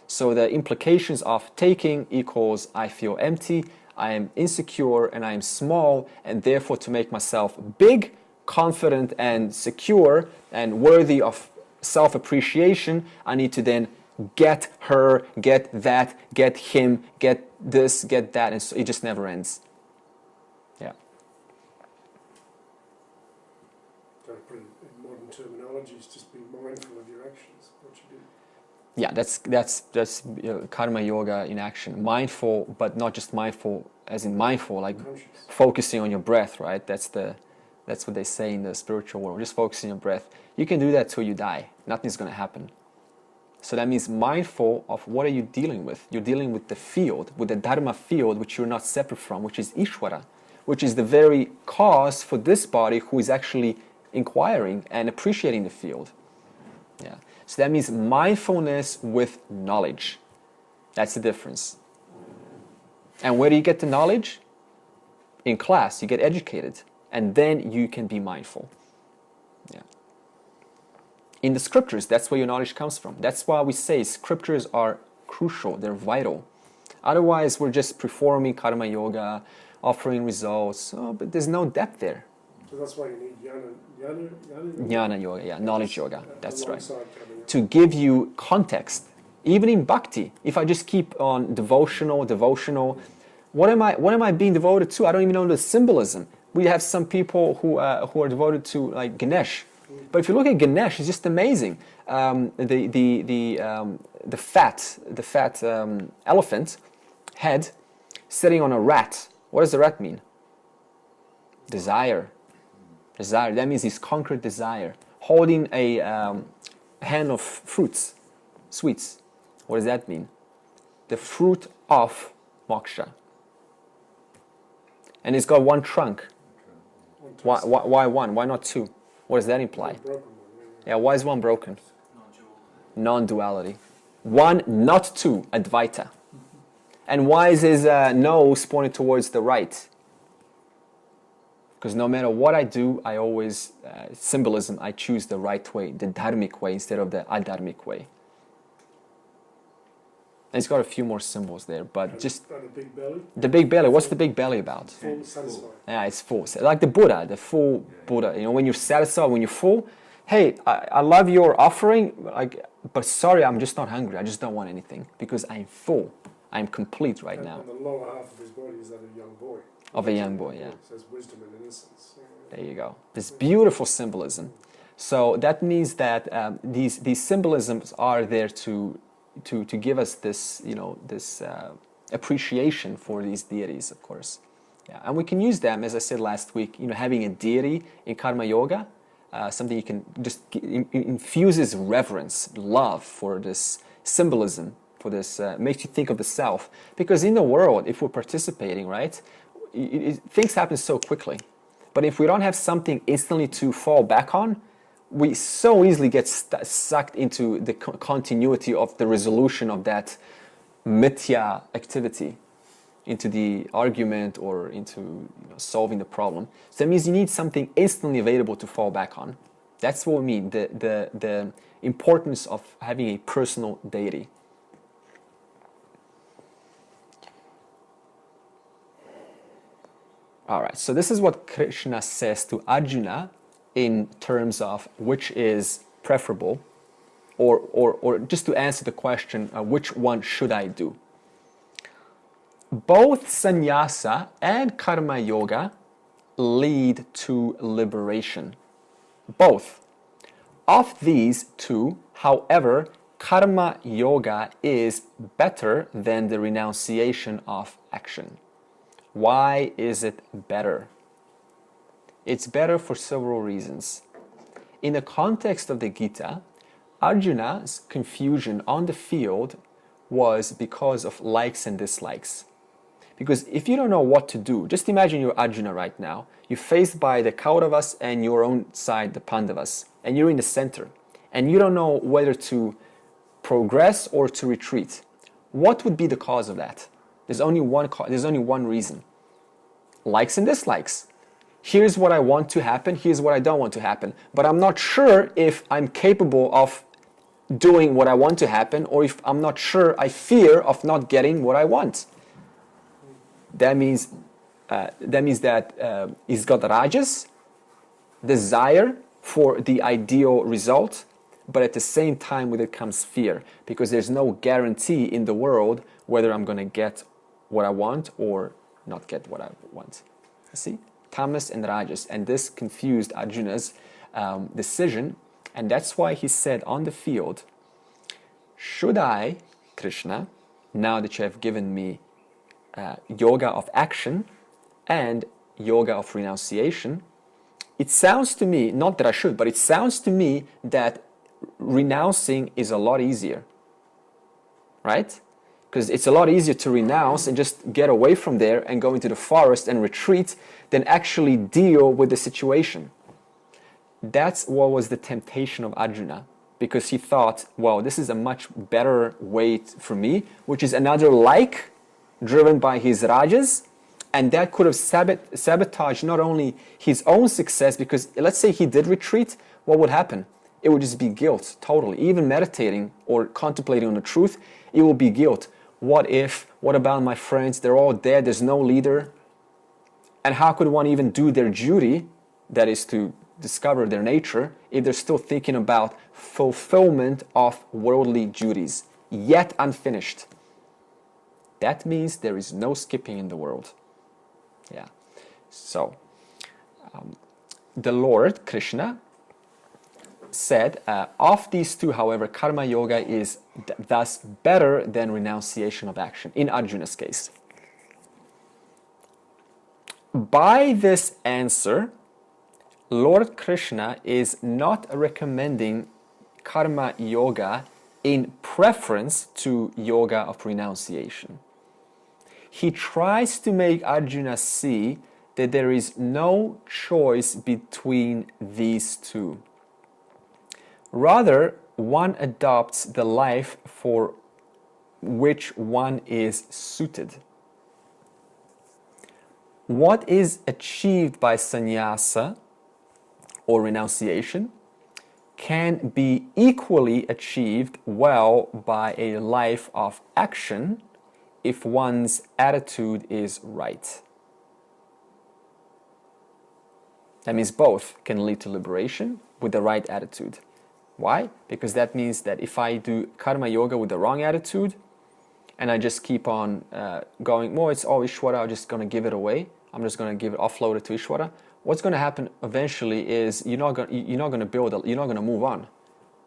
So the implications of taking equals I feel empty, I am insecure, and I am small, and therefore to make myself big, confident, and secure, and worthy of self-appreciation, I need to then get her, get that, get him, get this, get that, and so it just never ends. Yeah. So in modern terminology, it's just be mindful of your actions, what you do. Yeah, that's Karma Yoga in action. Mindful, but not just mindful as in mindful, like Conscious. focusing on your breath, right? That's what they say in the spiritual world. Just focusing on your breath. You can do that till you die. Nothing's going to happen. So that means mindful of what are you dealing with. You're dealing with the field, with the Dharma field, which you're not separate from, which is Ishvara, which is the very cause for this body who is actually inquiring and appreciating the field. Yeah. So that means mindfulness with knowledge. That's the difference. And where do you get the knowledge? In class, you get educated, and then you can be mindful. Yeah. In the scriptures, that's where your knowledge comes from. That's why we say scriptures are crucial, they're vital. Otherwise, we're just performing Karma Yoga, offering results, but there's no depth there. So that's why you need Jnana Yoga, yeah, knowledge yoga, that's right. alongside coming up. To give you context. Even in bhakti, if I just keep on devotional, what am I being devoted to? I don't even know the symbolism. We have some people who are devoted to like Ganesh. But if you look at Ganesh, it's just amazing. The fat elephant head sitting on a rat. What does the rat mean? Desire. Desire. That means he's conquered desire. Holding a hand of fruits, sweets. What does that mean? The fruit of moksha. And it's got one trunk. Why one? Why not two? What does that imply? Yeah, why is one broken? Non-duality. One, not two, Advaita. And why is his nose pointed towards the right? Because no matter what I do, I always, symbolism, I choose the right way, the dharmic way instead of the adharmic way. And it's got a few more symbols there, but just... And a big belly? The big belly, what's the big belly about? Full, satisfied. Yeah, it's full. Like the Buddha, the full Buddha. You know, when you're satisfied, when you're full, hey, I love your offering, like, but sorry, I'm just not hungry. I just don't want anything because I'm full. I'm complete right now. And the lower half of his body is that of a young boy. Of a young boy, yeah. It says wisdom and innocence. There you go. This beautiful symbolism. So that means that these symbolisms are there to give us this, you know, this appreciation for these deities, of course. Yeah, and we can use them, as I said last week, you know, having a deity in karma yoga, something you can just infuses reverence, love for this symbolism, for this, makes you think of the self. Because in the world, if we're participating, right, things happen so quickly. But if we don't have something instantly to fall back on, we so easily get sucked into the continuity of the resolution of that mithya activity, into the argument or into solving the problem. So that means you need something instantly available to fall back on. That's what we mean, the importance of having a personal deity. All right, so this is what Krishna says to Arjuna in terms of which is preferable, or just to answer the question, which one should I do? Both sannyasa and karma yoga lead to liberation. Both. Of these two, however, karma yoga is better than the renunciation of action. Why is it better? It's better for several reasons. In the context of the Gita, Arjuna's confusion on the field was because of likes and dislikes. Because if you don't know what to do, just imagine you're Arjuna right now. You're faced by the Kauravas and your own side, the Pandavas, and you're in the center. And you don't know whether to progress or to retreat. What would be the cause of that? There's only one reason. Likes and dislikes. Here's what I want to happen, here's what I don't want to happen. But I'm not sure if I'm capable of doing what I want to happen, or if I'm not sure, I fear of not getting what I want. That means that he's got rajas, desire for the ideal result, but at the same time with it comes fear, because there's no guarantee in the world whether I'm going to get what I want or not get what I want. See? Tamas and Rajas, and this confused Arjuna's decision, and that's why he said on the field, should I, Krishna, now that you have given me yoga of action and yoga of renunciation, it sounds to me, not that I should, but it sounds to me that renouncing is a lot easier, right? Because it's a lot easier to renounce and just get away from there and go into the forest and retreat than actually deal with the situation. That's what was the temptation of Arjuna, because he thought, well, this is a much better way for me, which is another like driven by his rajas, and that could have sabotaged not only his own success, because let's say he did retreat, what would happen? It would just be guilt, totally. Even meditating or contemplating on the truth, it will be guilt. What if, what about my friends? They're all dead, there's no leader. And how could one even do their duty, that is to discover their nature, if they're still thinking about fulfillment of worldly duties, yet unfinished? That means there is no skipping in the world. Yeah. So, The Lord, Krishna, said, of these two, however, karma yoga is thus better than renunciation of action, in Arjuna's case. By this answer, Lord Krishna is not recommending karma yoga in preference to yoga of renunciation. He tries to make Arjuna see that there is no choice between these two. Rather, one adopts the life for which one is suited. What is achieved by sannyasa or renunciation can be equally achieved well by a life of action if one's attitude is right. That means both can lead to liberation with the right attitude. Why? Because that means that if I do karma yoga with the wrong attitude and I just keep on going, well, it's all Ishvara, I'm just going to give it away. I'm just going to give it, offload it to Ishvara. What's going to happen eventually is you're not going to move on,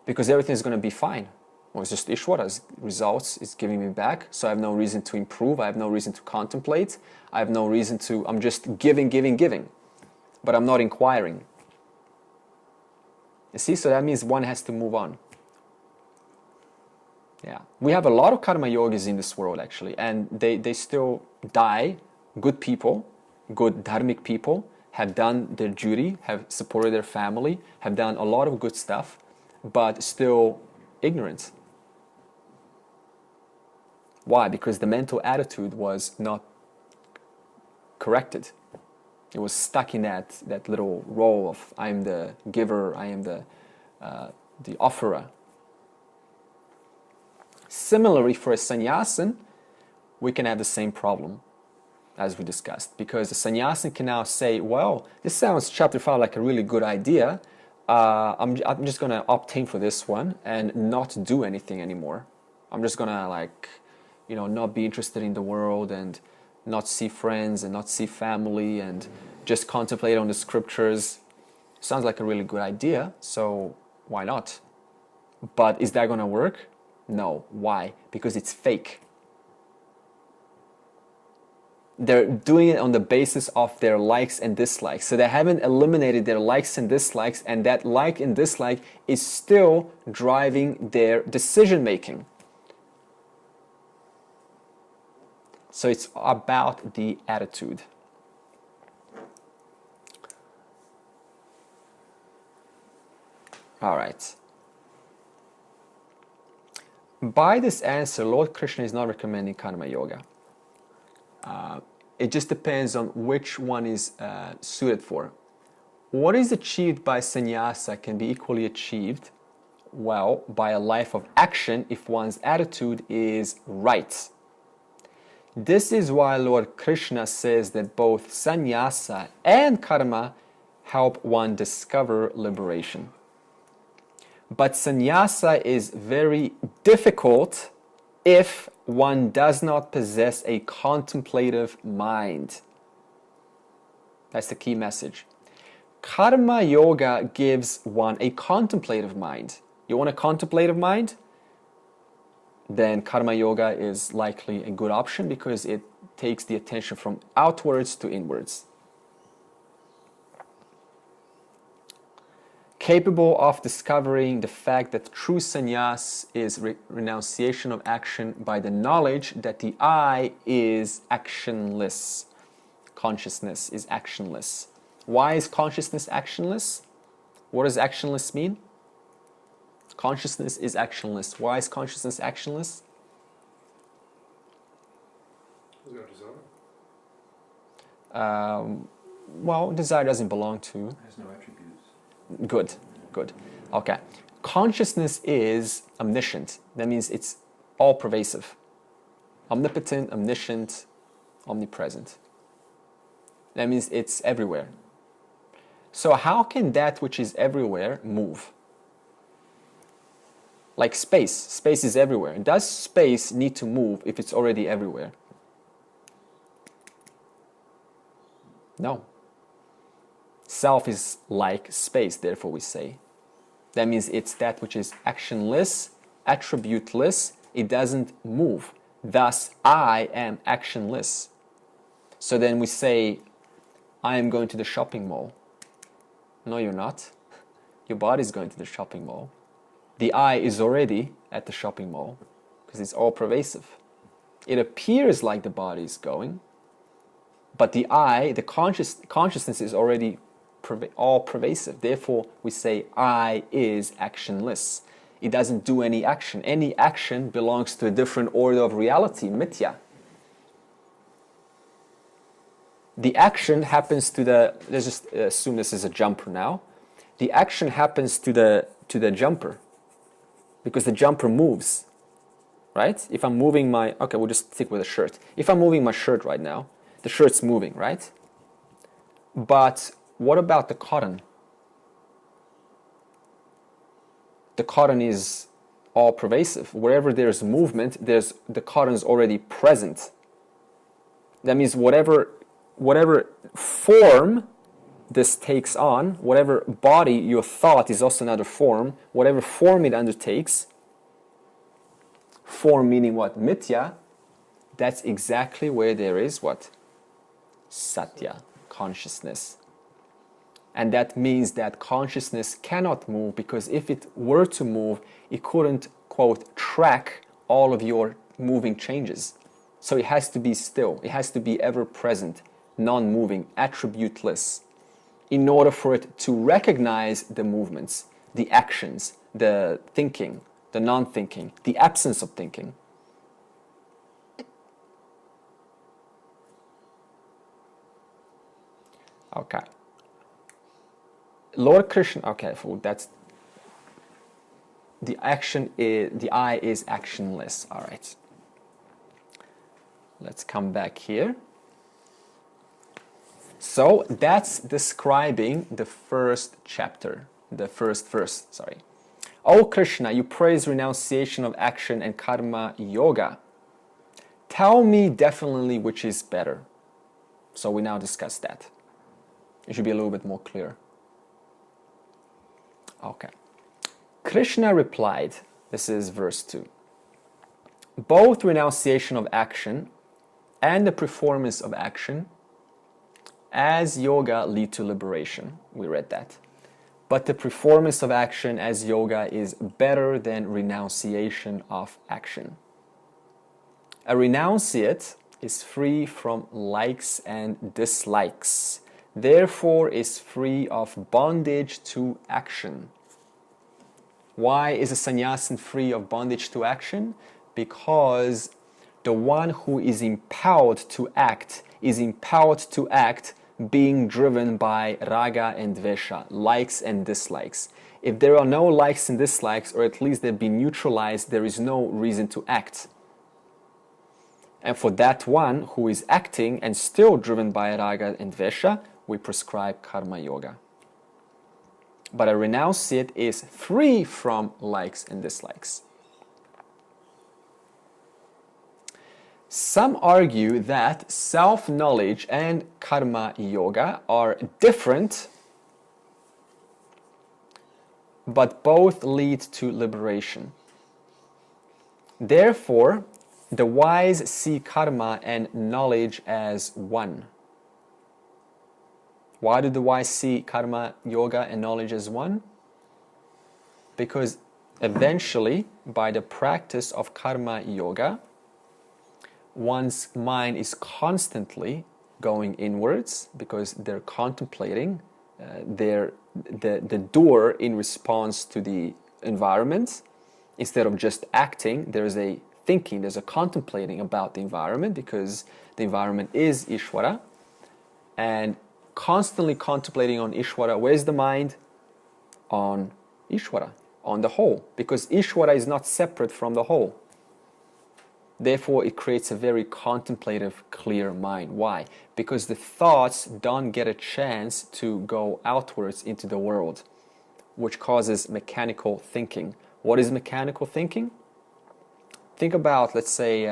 because everything's going to be fine. Well, it's just Ishvara's results is giving me back, so I have no reason to improve. I have no reason to contemplate. I have no reason to. I'm just giving, but I'm not inquiring. You see, so that means one has to move on. Yeah, we have a lot of karma yogis in this world actually, and they still die. Good people, good dharmic people, have done their duty, have supported their family, have done a lot of good stuff, but still ignorant. Why? Because the mental attitude was not corrected. It was stuck in that little role of I am the giver, I am the offerer. Similarly, for a sannyasin, we can have the same problem as we discussed, because the sannyasin can now say, well, this sounds chapter 5 like a really good idea. I'm just going to obtain for this one and not do anything anymore. I'm just going to not be interested in the world and not see friends and not see family and just contemplate on the scriptures. Sounds like a really good idea, so why not? But is that going to work? No. Why? Because it's fake. They're doing it on the basis of their likes and dislikes. So they haven't eliminated their likes and dislikes, and that like and dislike is still driving their decision making. So it's about the attitude. All right. By this answer, Lord Krishna is not recommending karma yoga. It just depends on which one is suited for. What is achieved by sannyasa can be equally achieved well by a life of action if one's attitude is right. This is why Lord Krishna says that both sannyasa and karma help one discover liberation. But sannyasa is very difficult if one does not possess a contemplative mind. That's the key message. Karma yoga gives one a contemplative mind. You want a contemplative mind? Then karma yoga is likely a good option because it takes the attention from outwards to inwards. Capable of discovering the fact that true sannyas is renunciation of action by the knowledge that the I is actionless. Consciousness is actionless. Why is consciousness actionless? What does actionless mean? Consciousness is actionless. Why is consciousness actionless? There's no desire. Well, desire doesn't belong to. Has no attributes. Good. Okay. Consciousness is omniscient. That means it's all pervasive. Omnipotent, omniscient, omnipresent. That means it's everywhere. So how can that which is everywhere move? Like space. Space is everywhere. Does space need to move if it's already everywhere? itself is like space, therefore we say. That means it's that which is actionless, attributeless, it doesn't move. Thus, I am actionless. So then we say, I am going to the shopping mall. No, you're not. Your body is going to the shopping mall. The I is already at the shopping mall because it's all pervasive. It appears like the body is going, but the I, the consciousness is already all pervasive. Therefore, we say I is actionless. It doesn't do any action. Any action belongs to a different order of reality, mithya. The action happens to the, let's just assume this is a jumper now. The action happens to the jumper because the jumper moves, right? If I'm moving my, okay, we'll just stick with the shirt. If I'm moving my shirt right now, the shirt's moving, right? But what about the cotton? The cotton is all pervasive. Wherever there's movement, the cotton is already present. That means whatever form this takes on, whatever body, your thought is also another form, whatever form it undertakes, form meaning what? Mithya, that's exactly where there is what? Satya, consciousness. And that means that consciousness cannot move, because if it were to move, it couldn't, quote, track all of your moving changes. So it has to be still. It has to be ever present, non-moving, attributeless, in order for it to recognize the movements, the actions, the thinking, the non-thinking, the absence of thinking. Okay. Lord Krishna, okay, that's the action is, the I is actionless. All right. Let's come back here. So that's describing the first chapter, the first verse, sorry. O Krishna, you praise renunciation of action and karma yoga. Tell me definitely which is better. So we now discuss that. It should be a little bit more clear. Okay. Krishna replied, this is verse 2. Both renunciation of action and the performance of action as yoga lead to liberation. We read that. But the performance of action as yoga is better than renunciation of action. A renunciate is free from likes and dislikes, therefore is free of bondage to action. Why is a sannyasin free of bondage to action? Because the one who is empowered to act is empowered to act being driven by raga and dvesha, likes and dislikes. If there are no likes and dislikes, or at least they've been neutralized, there is no reason to act. And for that one who is acting and still driven by raga and dvesha, we prescribe karma yoga. But a renunciate is free from likes and dislikes. Some argue that self-knowledge and karma yoga are different, but both lead to liberation. Therefore, the wise see karma and knowledge as one. Why do the wise see karma yoga and knowledge as one? Because eventually, by the practice of karma yoga, one's mind is constantly going inwards because they're contemplating the doer in response to the environment. Instead of just acting, there's a thinking, there's a contemplating about the environment, because the environment is Ishvara. And constantly contemplating on Ishvara, where's the mind? On Ishvara, on the whole, because Ishvara is not separate from the whole. Therefore, it creates a very contemplative, clear mind. Why? Because the thoughts don't get a chance to go outwards into the world, which causes mechanical thinking. What is mechanical thinking? Think about, let's say...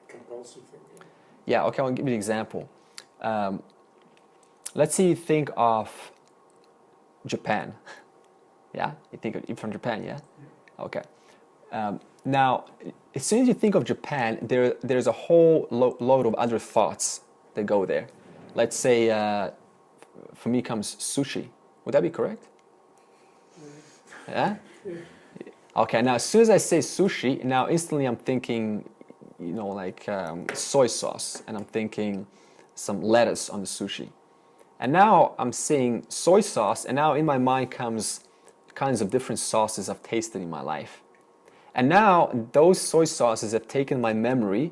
compulsive thinking. Yeah, okay, I'll give you an example. Let's say you think of Japan. Yeah? You think of, you're from Japan, yeah? Okay. Now, as soon as you think of Japan, there's a whole load of other thoughts that go there. Let's say, for me comes sushi. Would that be correct? Yeah? Okay, now as soon as I say sushi, now instantly I'm thinking, like soy sauce, and I'm thinking some lettuce on the sushi. And now I'm saying soy sauce, and now in my mind comes kinds of different sauces I've tasted in my life. And now those soy sauces have taken my memory,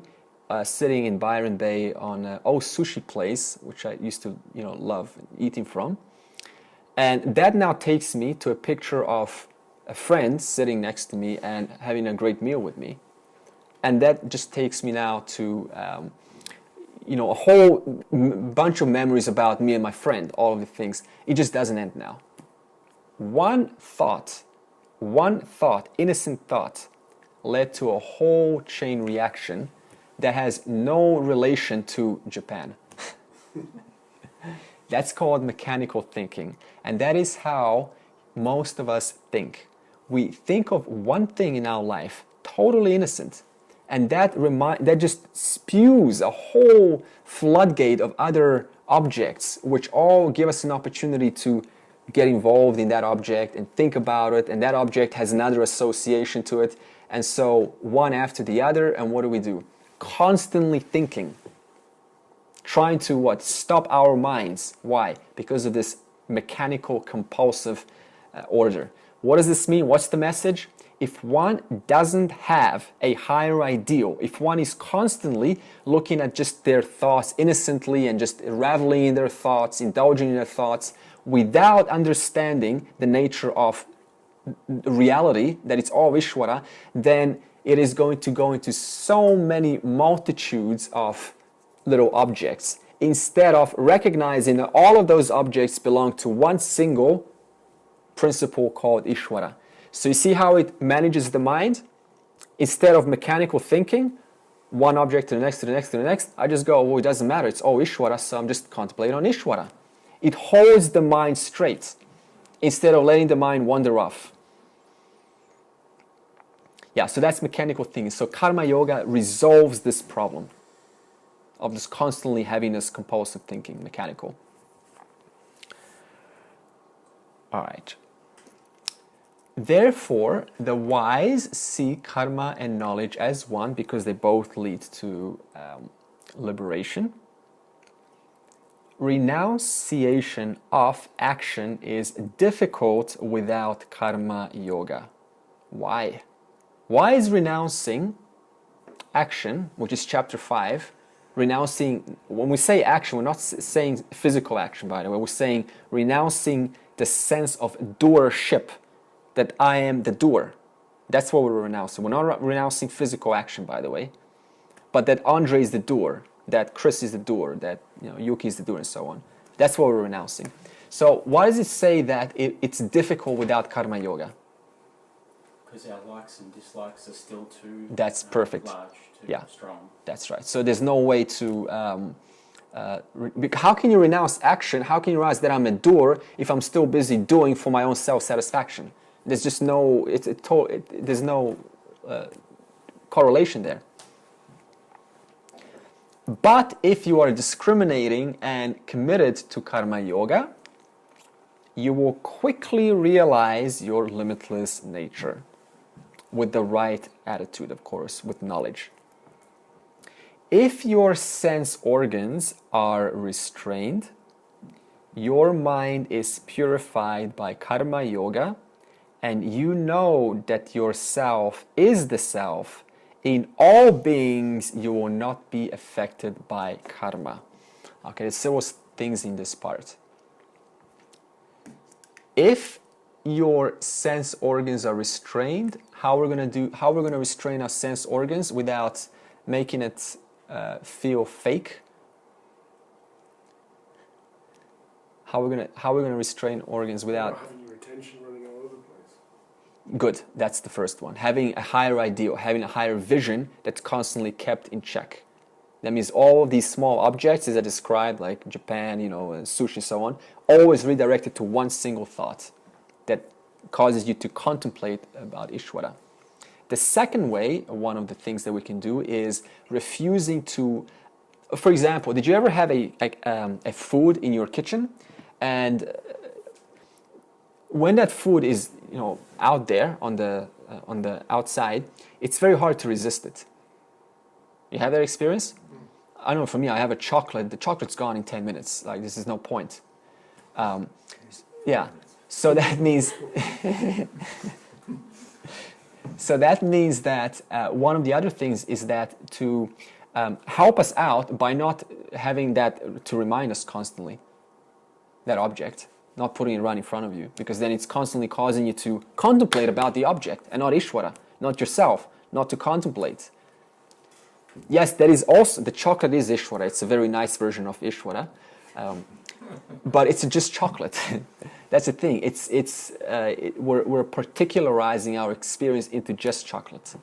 sitting in Byron Bay on an old sushi place, which I used to, love eating from. And that now takes me to a picture of a friend sitting next to me and having a great meal with me. And that just takes me now to, a whole bunch of memories about me and my friend, all of the things. It just doesn't end now. One thought, innocent thought, led to a whole chain reaction that has no relation to Japan. That's called mechanical thinking. And that is how most of us think. We think of one thing in our life, totally innocent, and that just spews a whole floodgate of other objects, which all give us an opportunity to get involved in that object and think about it, and that object has another association to it, and so one after the other. And what do? Constantly thinking, trying to stop our minds. Why? Because of this mechanical compulsive order. What does this mean? What's the message? If one doesn't have a higher ideal, if one is constantly looking at just their thoughts innocently and just reveling in their thoughts, indulging in their thoughts, without understanding the nature of reality, that it's all Ishvara, then it is going to go into so many multitudes of little objects, instead of recognizing that all of those objects belong to one single principle called Ishvara. So you see how it manages the mind? Instead of mechanical thinking, one object to the next, to the next, to the next, I just go, well, it doesn't matter, it's all Ishvara, so I'm just contemplating on Ishvara. It holds the mind straight, instead of letting the mind wander off. Yeah, so that's mechanical thinking. So Karma Yoga resolves this problem of this constantly having this compulsive thinking, mechanical. All right. Therefore, the wise see karma and knowledge as one because they both lead to liberation. Renunciation of action is difficult without karma yoga. Why? Why is renouncing action, which is chapter 5, renouncing, when we say action, we're not saying physical action, by the way, we're saying renouncing the sense of doership, that I am the doer. That's what we're renouncing. We're not renouncing physical action, by the way, but that Andre is the doer, that Chris is the doer, that Yuki is the doer, and so on. That's what we're renouncing. So why does it say that it's difficult without karma yoga? Because our likes and dislikes are still too That's perfect. large, too strong. That's right. So there's no way to... how can you renounce action? How can you realize that I'm a doer if I'm still busy doing for my own self-satisfaction? There's just no... there's no correlation there. But if you are discriminating and committed to karma yoga, you will quickly realize your limitless nature with the right attitude, of course, with knowledge. If your sense organs are restrained, your mind is purified by karma yoga, and you know that yourself is the self. In all beings, you will not be affected by karma. Okay, there's several things in this part. If your sense organs are restrained, how we're going to restrain our sense organs without making it feel fake? How we're going to restrain organs without having your attention running all over the place? Good, that's the first one. Having a higher ideal, having a higher vision that's constantly kept in check. That means all of these small objects, as I described, like Japan, sushi and so on, always redirected to one single thought that causes you to contemplate about Ishvara. The second way, one of the things that we can do is refusing to, for example, did you ever have a food in your kitchen, and when that food is out there on the outside, it's very hard to resist it. You have that experience? I know for me, I have a chocolate. The chocolate's gone in 10 minutes. Like, this is no point. Yeah. So that means that one of the other things is that to help us out by not having that to remind us constantly, that object, not putting it right in front of you, because then it's constantly causing you to contemplate about the object and not Ishvara, not yourself, not to contemplate. Yes, that is also, the chocolate is Ishvara. It's a very nice version of Ishvara, but it's just chocolate. That's the thing. We're particularizing our experience into just chocolate,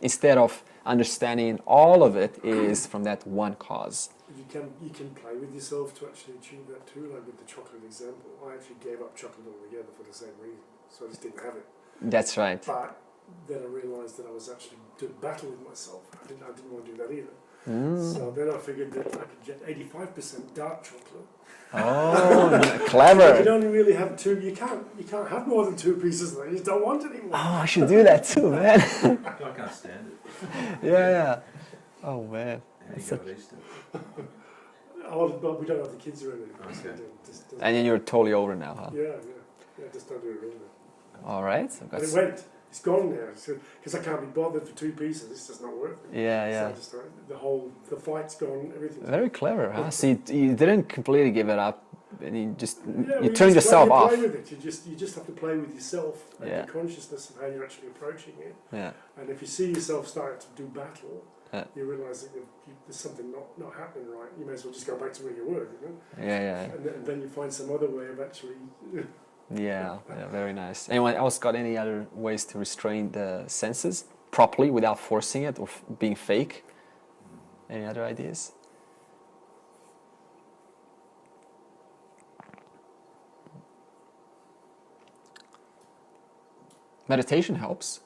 instead of understanding all of it is from that one cause. You can play with yourself to actually achieve that too. Like with the chocolate example, I actually gave up chocolate altogether for the same reason. So I just didn't have it. That's right. But then I realised that I was actually doing battle with myself. I didn't want to do that either. So then I figured that I could get 85% dark chocolate. Oh, clever! You don't really have two. You can't have more than 2 pieces. You just don't want it anymore. Oh, I should do that too, man. I can't stand it. Yeah. Oh man. But we don't have the kids around anymore. Okay. And then you're totally over now, huh? Yeah. Just don't do it anymore. All right. And it went. It's gone now. Because I can't be bothered for 2 pieces. It's just not worth it. Yeah. So the fight's gone. Everything's Very clever, huh? So you didn't completely give it up, and you you turned yourself off. Play with it. You just have to play with yourself and the consciousness of how you're actually approaching it. Yeah. And if you see yourself starting to do battle, you realise that there's something not happening right. You may as well just go back to where you were, Yeah. And then you find some other way of actually. Yeah, very nice. Anyone else got any other ways to restrain the senses properly without forcing it or being fake? Any other ideas? Meditation helps,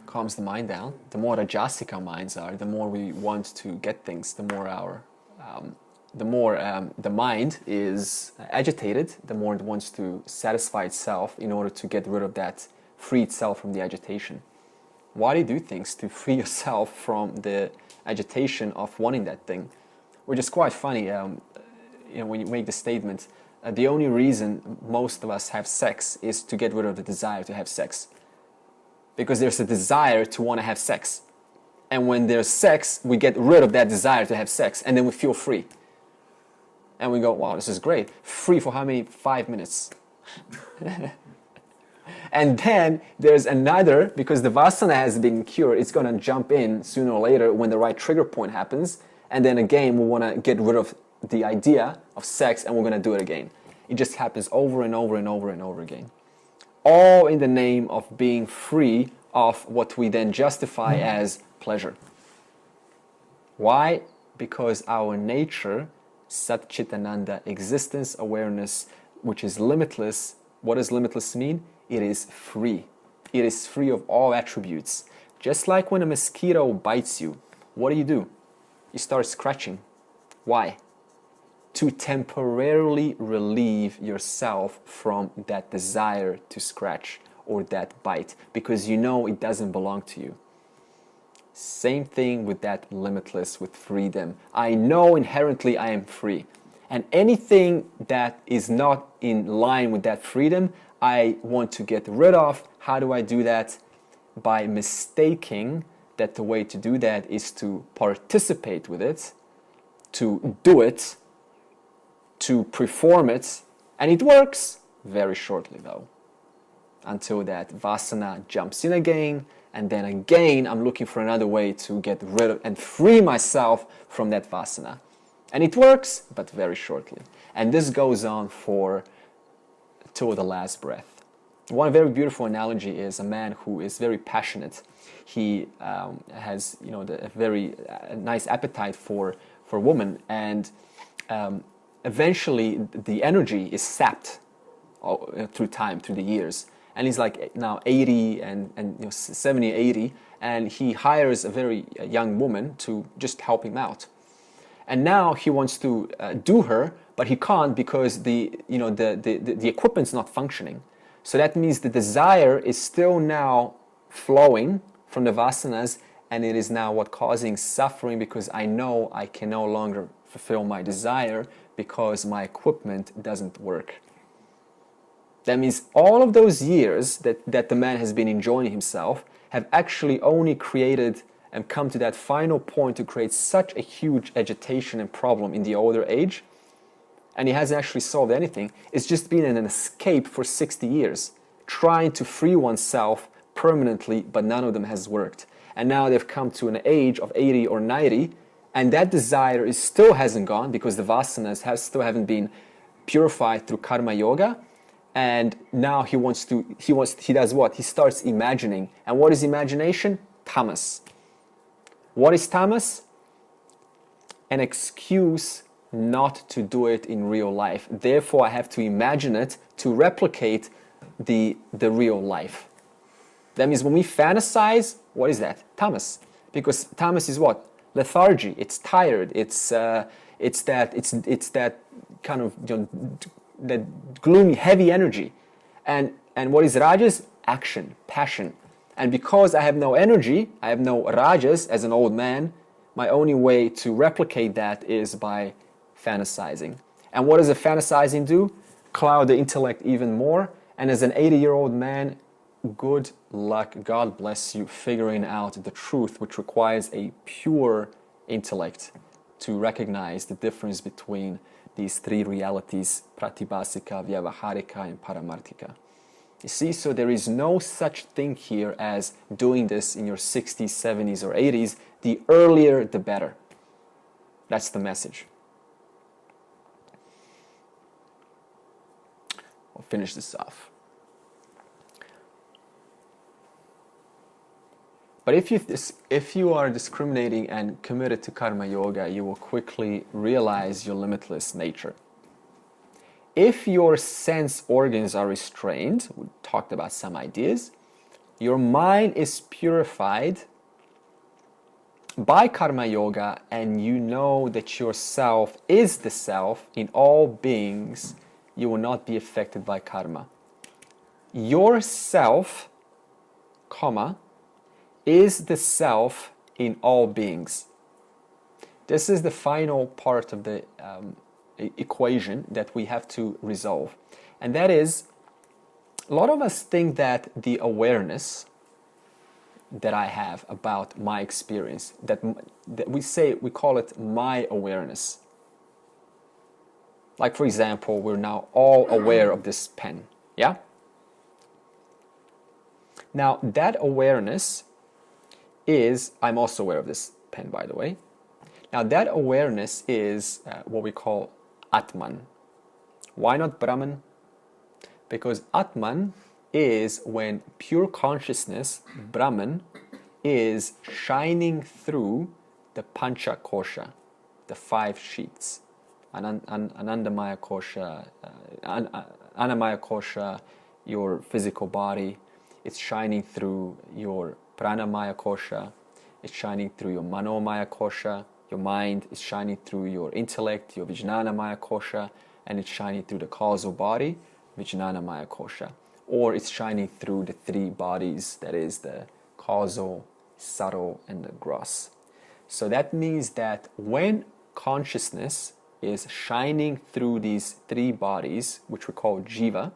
calms the mind down. The more rajasic our minds are, the more we want to get things, the more the mind is agitated, the more it wants to satisfy itself in order to get rid of that, free itself from the agitation. Why do you do things to free yourself from the agitation of wanting that thing? Which is quite funny, when you make the statement, the only reason most of us have sex is to get rid of the desire to have sex. Because there's a desire to want to have sex. And when there's sex, we get rid of that desire to have sex, and then we feel free. And we go, wow, this is great. Free for how many? 5 minutes. And then there's another, because the vasana has been cured, it's going to jump in sooner or later when the right trigger point happens. And then again, we want to get rid of the idea of sex, and we're going to do it again. It just happens over and over and over and over again. All in the name of being free of what we then justify as pleasure. Why? Because our nature, Sat Chit Ananda, existence, awareness, which is limitless. What does limitless mean? It is free. It is free of all attributes. Just like when a mosquito bites you, what do? You start scratching. Why? To temporarily relieve yourself from that desire to scratch or that bite, because you know it doesn't belong to you. Same thing with that limitless, with freedom. I know inherently I am free. And anything that is not in line with that freedom, I want to get rid of. How do I do that? By mistaking that the way to do that is to participate with it, to do it, to perform it. And it works very shortly though, until that vasana jumps in again. And then again, I'm looking for another way to get rid of and free myself from that vasana. And it works, but very shortly. And this goes on till the last breath. One very beautiful analogy is a man who is very passionate. He has, a very nice appetite for women, and eventually the energy is sapped through time, through the years. And he's like now 80 and 70, 80, and he hires a very young woman to just help him out. And now he wants to do her, but he can't because the equipment's not functioning. So that means the desire is still now flowing from the vasanas, and it is now what causing suffering, because I know I can no longer fulfill my desire because my equipment doesn't work. That means all of those years that the man has been enjoying himself have actually only created and come to that final point to create such a huge agitation and problem in the older age. And he hasn't actually solved anything. It's just been an escape for 60 years, trying to free oneself permanently, but none of them has worked. And now they've come to an age of 80 or 90, and that desire still hasn't gone because the vasanas still haven't been purified through karma yoga. And now he does what? He starts imagining. And what is imagination? Tamas. What is tamas? An excuse not to do it in real life. Therefore, I have to imagine it to replicate the real life. That means when we fantasize, what is that? Tamas. Because tamas is what? Lethargy. It's tired. It's that kind of that gloomy, heavy energy. And what is rajas? Action, passion. And because I have no energy, I have no rajas as an old man, my only way to replicate that is by fantasizing. And what does the fantasizing do? Cloud the intellect even more. And as an 80-year-old man, good luck, God bless you, figuring out the truth, which requires a pure intellect to recognize the difference between these three realities, pratibhasika, vyavaharika, and paramarthika. You see, so there is no such thing here as doing this in your 60s, 70s, or 80s. The earlier, the better. That's the message. We'll finish this off. But if you are discriminating and committed to karma yoga, you will quickly realize your limitless nature. If your sense organs are restrained, we talked about some ideas, your mind is purified by karma yoga, and you know that yourself is the self in all beings, you will not be affected by karma. Yourself, is the self in all beings. This is the final part of the equation that we have to resolve. And that is, a lot of us think that the awareness that I have about my experience, that we call it my awareness. Like, for example, we're now all aware of this pen, yeah? Now, that awareness is, I'm also aware of this pen, by the way. Now, that awareness is what we call Atman. Why not Brahman? Because Atman is when pure consciousness, Brahman, is shining through the Pancha Kosha, the 5 sheets. Anandamaya Kosha, Annamaya Kosha, your physical body. It's shining through your Pranamaya Kosha. It's shining through your Manomaya Kosha. Your mind is shining through your intellect, your Vijnanamaya Kosha, and it's shining through the causal body, Vijnanamaya Kosha. Or it's shining through the 3 bodies, that is the causal, subtle, and the gross. So that means that when consciousness is shining through these 3 bodies, which we call jiva,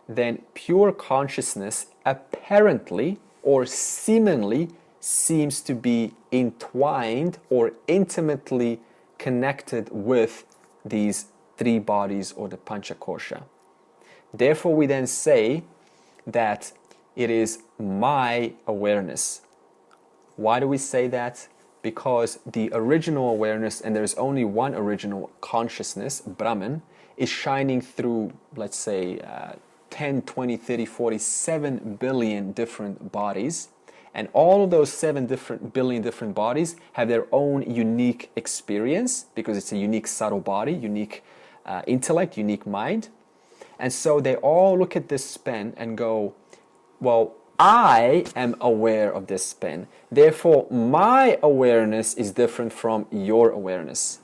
then pure consciousness apparently or seemingly seems to be entwined or intimately connected with these 3 bodies or the Panchakosha. Therefore, we then say that it is my awareness. Why do we say that? Because the original awareness, and there's only one original consciousness, Brahman, is shining through, let's say, 10, 20, 30, 40, 7 billion different bodies. And all of those 7 billion different bodies have their own unique experience because it's a unique subtle body, unique intellect, unique mind. And so they all look at this pen and go, well, I am aware of this pen. Therefore, my awareness is different from your awareness,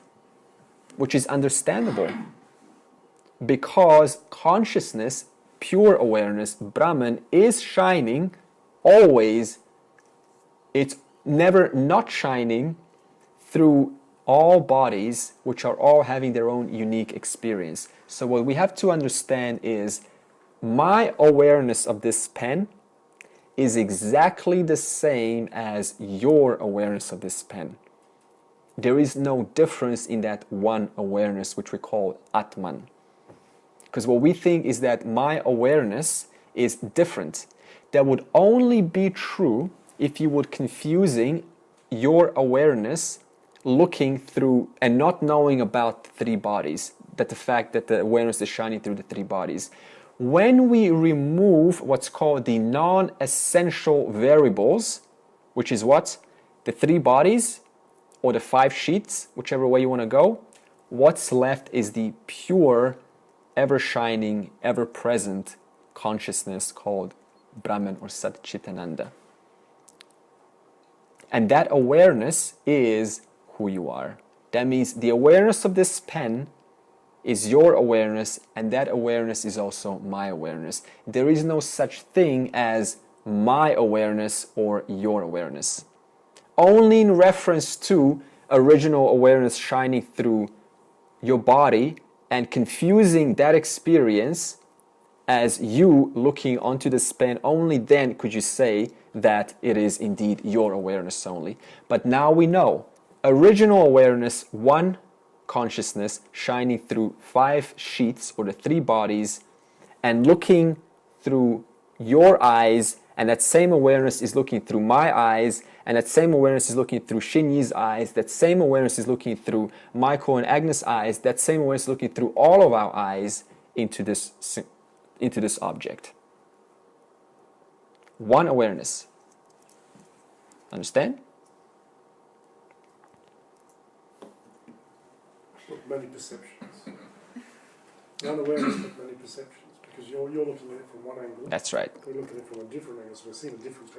which is understandable because consciousness, pure awareness, Brahman, is shining always. It's never not shining through all bodies, which are all having their own unique experience. So what we have to understand is my awareness of this pen is exactly the same as your awareness of this pen. There is no difference in that one awareness, which we call Atman. Because what we think is that my awareness is different. That would only be true if you would confusing your awareness looking through and not knowing about the 3 bodies, that the fact that the awareness is shining through the 3 bodies. When we remove what's called the non-essential variables, which is what? The 3 bodies or the 5 sheets, whichever way you want to go, what's left is the pure, ever-shining, ever-present consciousness called Brahman or Sat Chitananda. And that awareness is who you are. That means the awareness of this pen is your awareness, and that awareness is also my awareness. There is no such thing as my awareness or your awareness. Only in reference to original awareness shining through your body and confusing that experience as you looking onto this pen, only then could you say that it is indeed your awareness only. But now we know original awareness, one consciousness shining through 5 sheets or the 3 bodies and looking through your eyes, and that same awareness is looking through my eyes, and that same awareness is looking through Shinyi's eyes, that same awareness is looking through Michael and Agnes' eyes, that same awareness is looking through all of our eyes into this object. One awareness. Understand? Look, many perceptions. One awareness, but many perceptions. Because you're looking at it from one angle. That's right. We're looking at it from a different angle, so we're seeing a different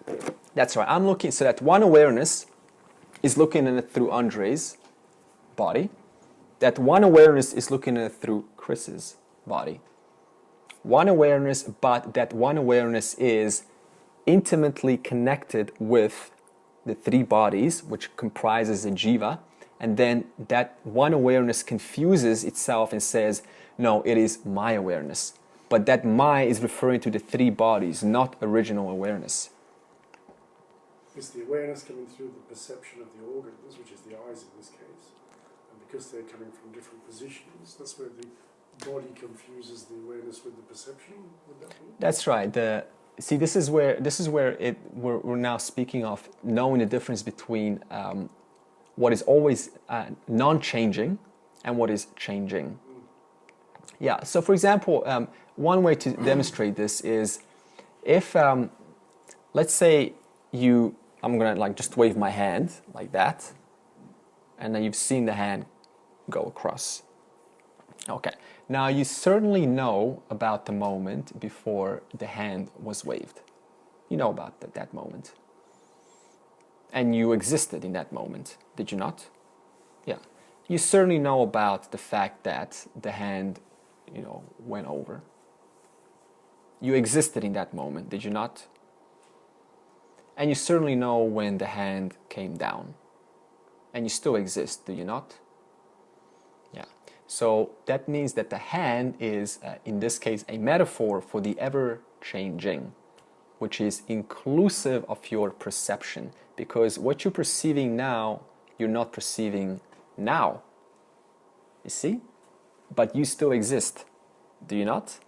pen. That's right. I'm looking, so that one awareness is looking at it through Andre's body. That one awareness is looking at it through Chris's body. One awareness, but that one awareness is intimately connected with the 3 bodies, which comprises a jiva, and then that one awareness confuses itself and says, no, it is my awareness. But that my is referring to the 3 bodies, not original awareness. It's the awareness coming through the perception of the organs, which is the eyes in this case. And because they're coming from different positions, that's where the body confuses the awareness with the perception. Would that be? That's right. See, this is where we're now speaking of knowing the difference between what is always non-changing and what is changing. Yeah. So, for example, one way to demonstrate this is if, let's say, I'm gonna just wave my hand like that, and then you've seen the hand go across. Okay. Now you certainly know about the moment before the hand was waved. You know about that moment. And you existed in that moment, did you not? Yeah. You certainly know about the fact that the hand, went over. You existed in that moment, did you not? And you certainly know when the hand came down. And you still exist, do you not? Yeah. So that means that the hand is, in this case, a metaphor for the ever-changing, which is inclusive of your perception. Because what you're perceiving now, you're not perceiving now. You see? But you still exist, do you not?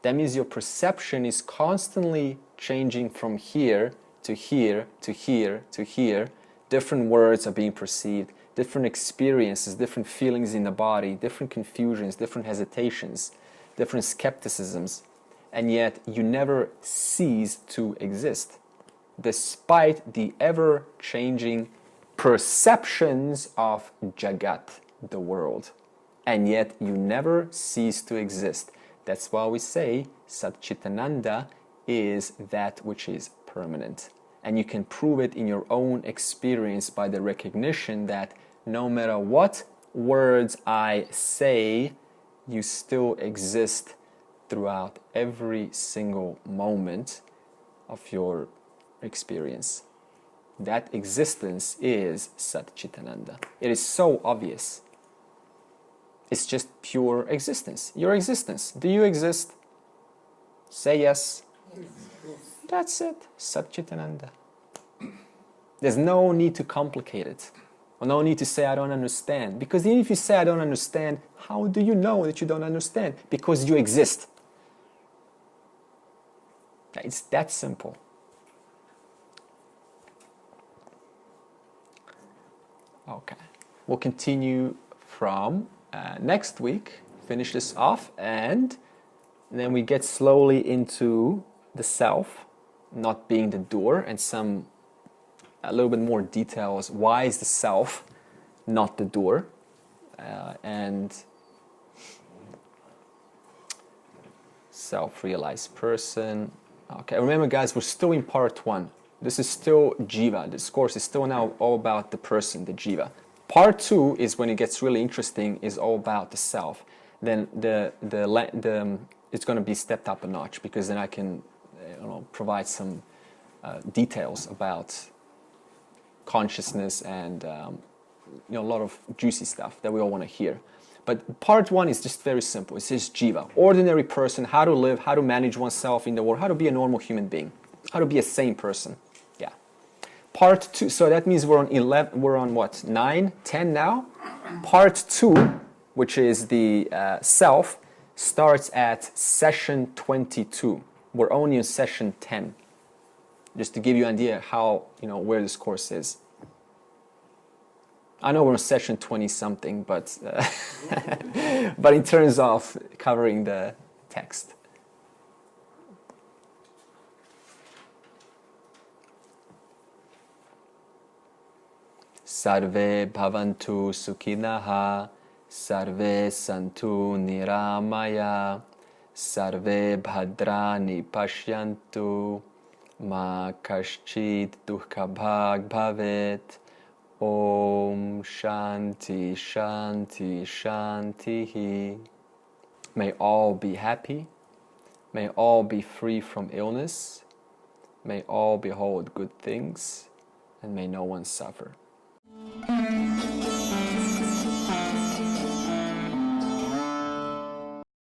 That means your perception is constantly changing from here to here to here to here. Different words are being perceived, different experiences, different feelings in the body, different confusions, different hesitations, different skepticisms, and yet you never cease to exist, despite the ever-changing perceptions of Jagat, the world. And yet you never cease to exist. That's why we say Satchitananda is that which is permanent. And you can prove it in your own experience by the recognition that no matter what words I say, you still exist throughout every single moment of your experience. That existence is Satchitananda. It is so obvious. It's just pure existence. Your existence. Do you exist? Say yes. That's it. Satchitananda. There's no need to complicate it. Or no need to say, I don't understand. Because even if you say, I don't understand, how do you know that you don't understand? Because you exist. It's that simple. Okay. We'll continue from next week, finish this off, and then we get slowly into the self, not being the doer, and a little bit more details. Why is the self not the doer? And self-realized person. Okay, remember guys, we're still in part 1. This is still Jiva. This course is still now all about the person, the Jiva. Part 2 is when it gets really interesting, is all about the self. Then it's going to be stepped up a notch, because then I can provide some details about consciousness and a lot of juicy stuff that we all want to hear. But part 1 is just very simple. It says Jiva, ordinary person, how to live, how to manage oneself in the world, how to be a normal human being, how to be a sane person. Yeah. Part 2, so that means we're on 11, we're on what, 9, 10 now? Part 2, which is the self, starts at session 22. We're only in session 10. Just to give you an idea how, where this course is. I know we're on session 20-something, but but in terms of covering the text. Sarve bhavantu sukhinaha, sarve santu niramaya, sarve bhadrani pashyantu, ma kaschid dukkhabhag bhavet. Om Shanti Shanti Shanti. May all be happy. May all be free from illness. May all behold good things. And may no one suffer.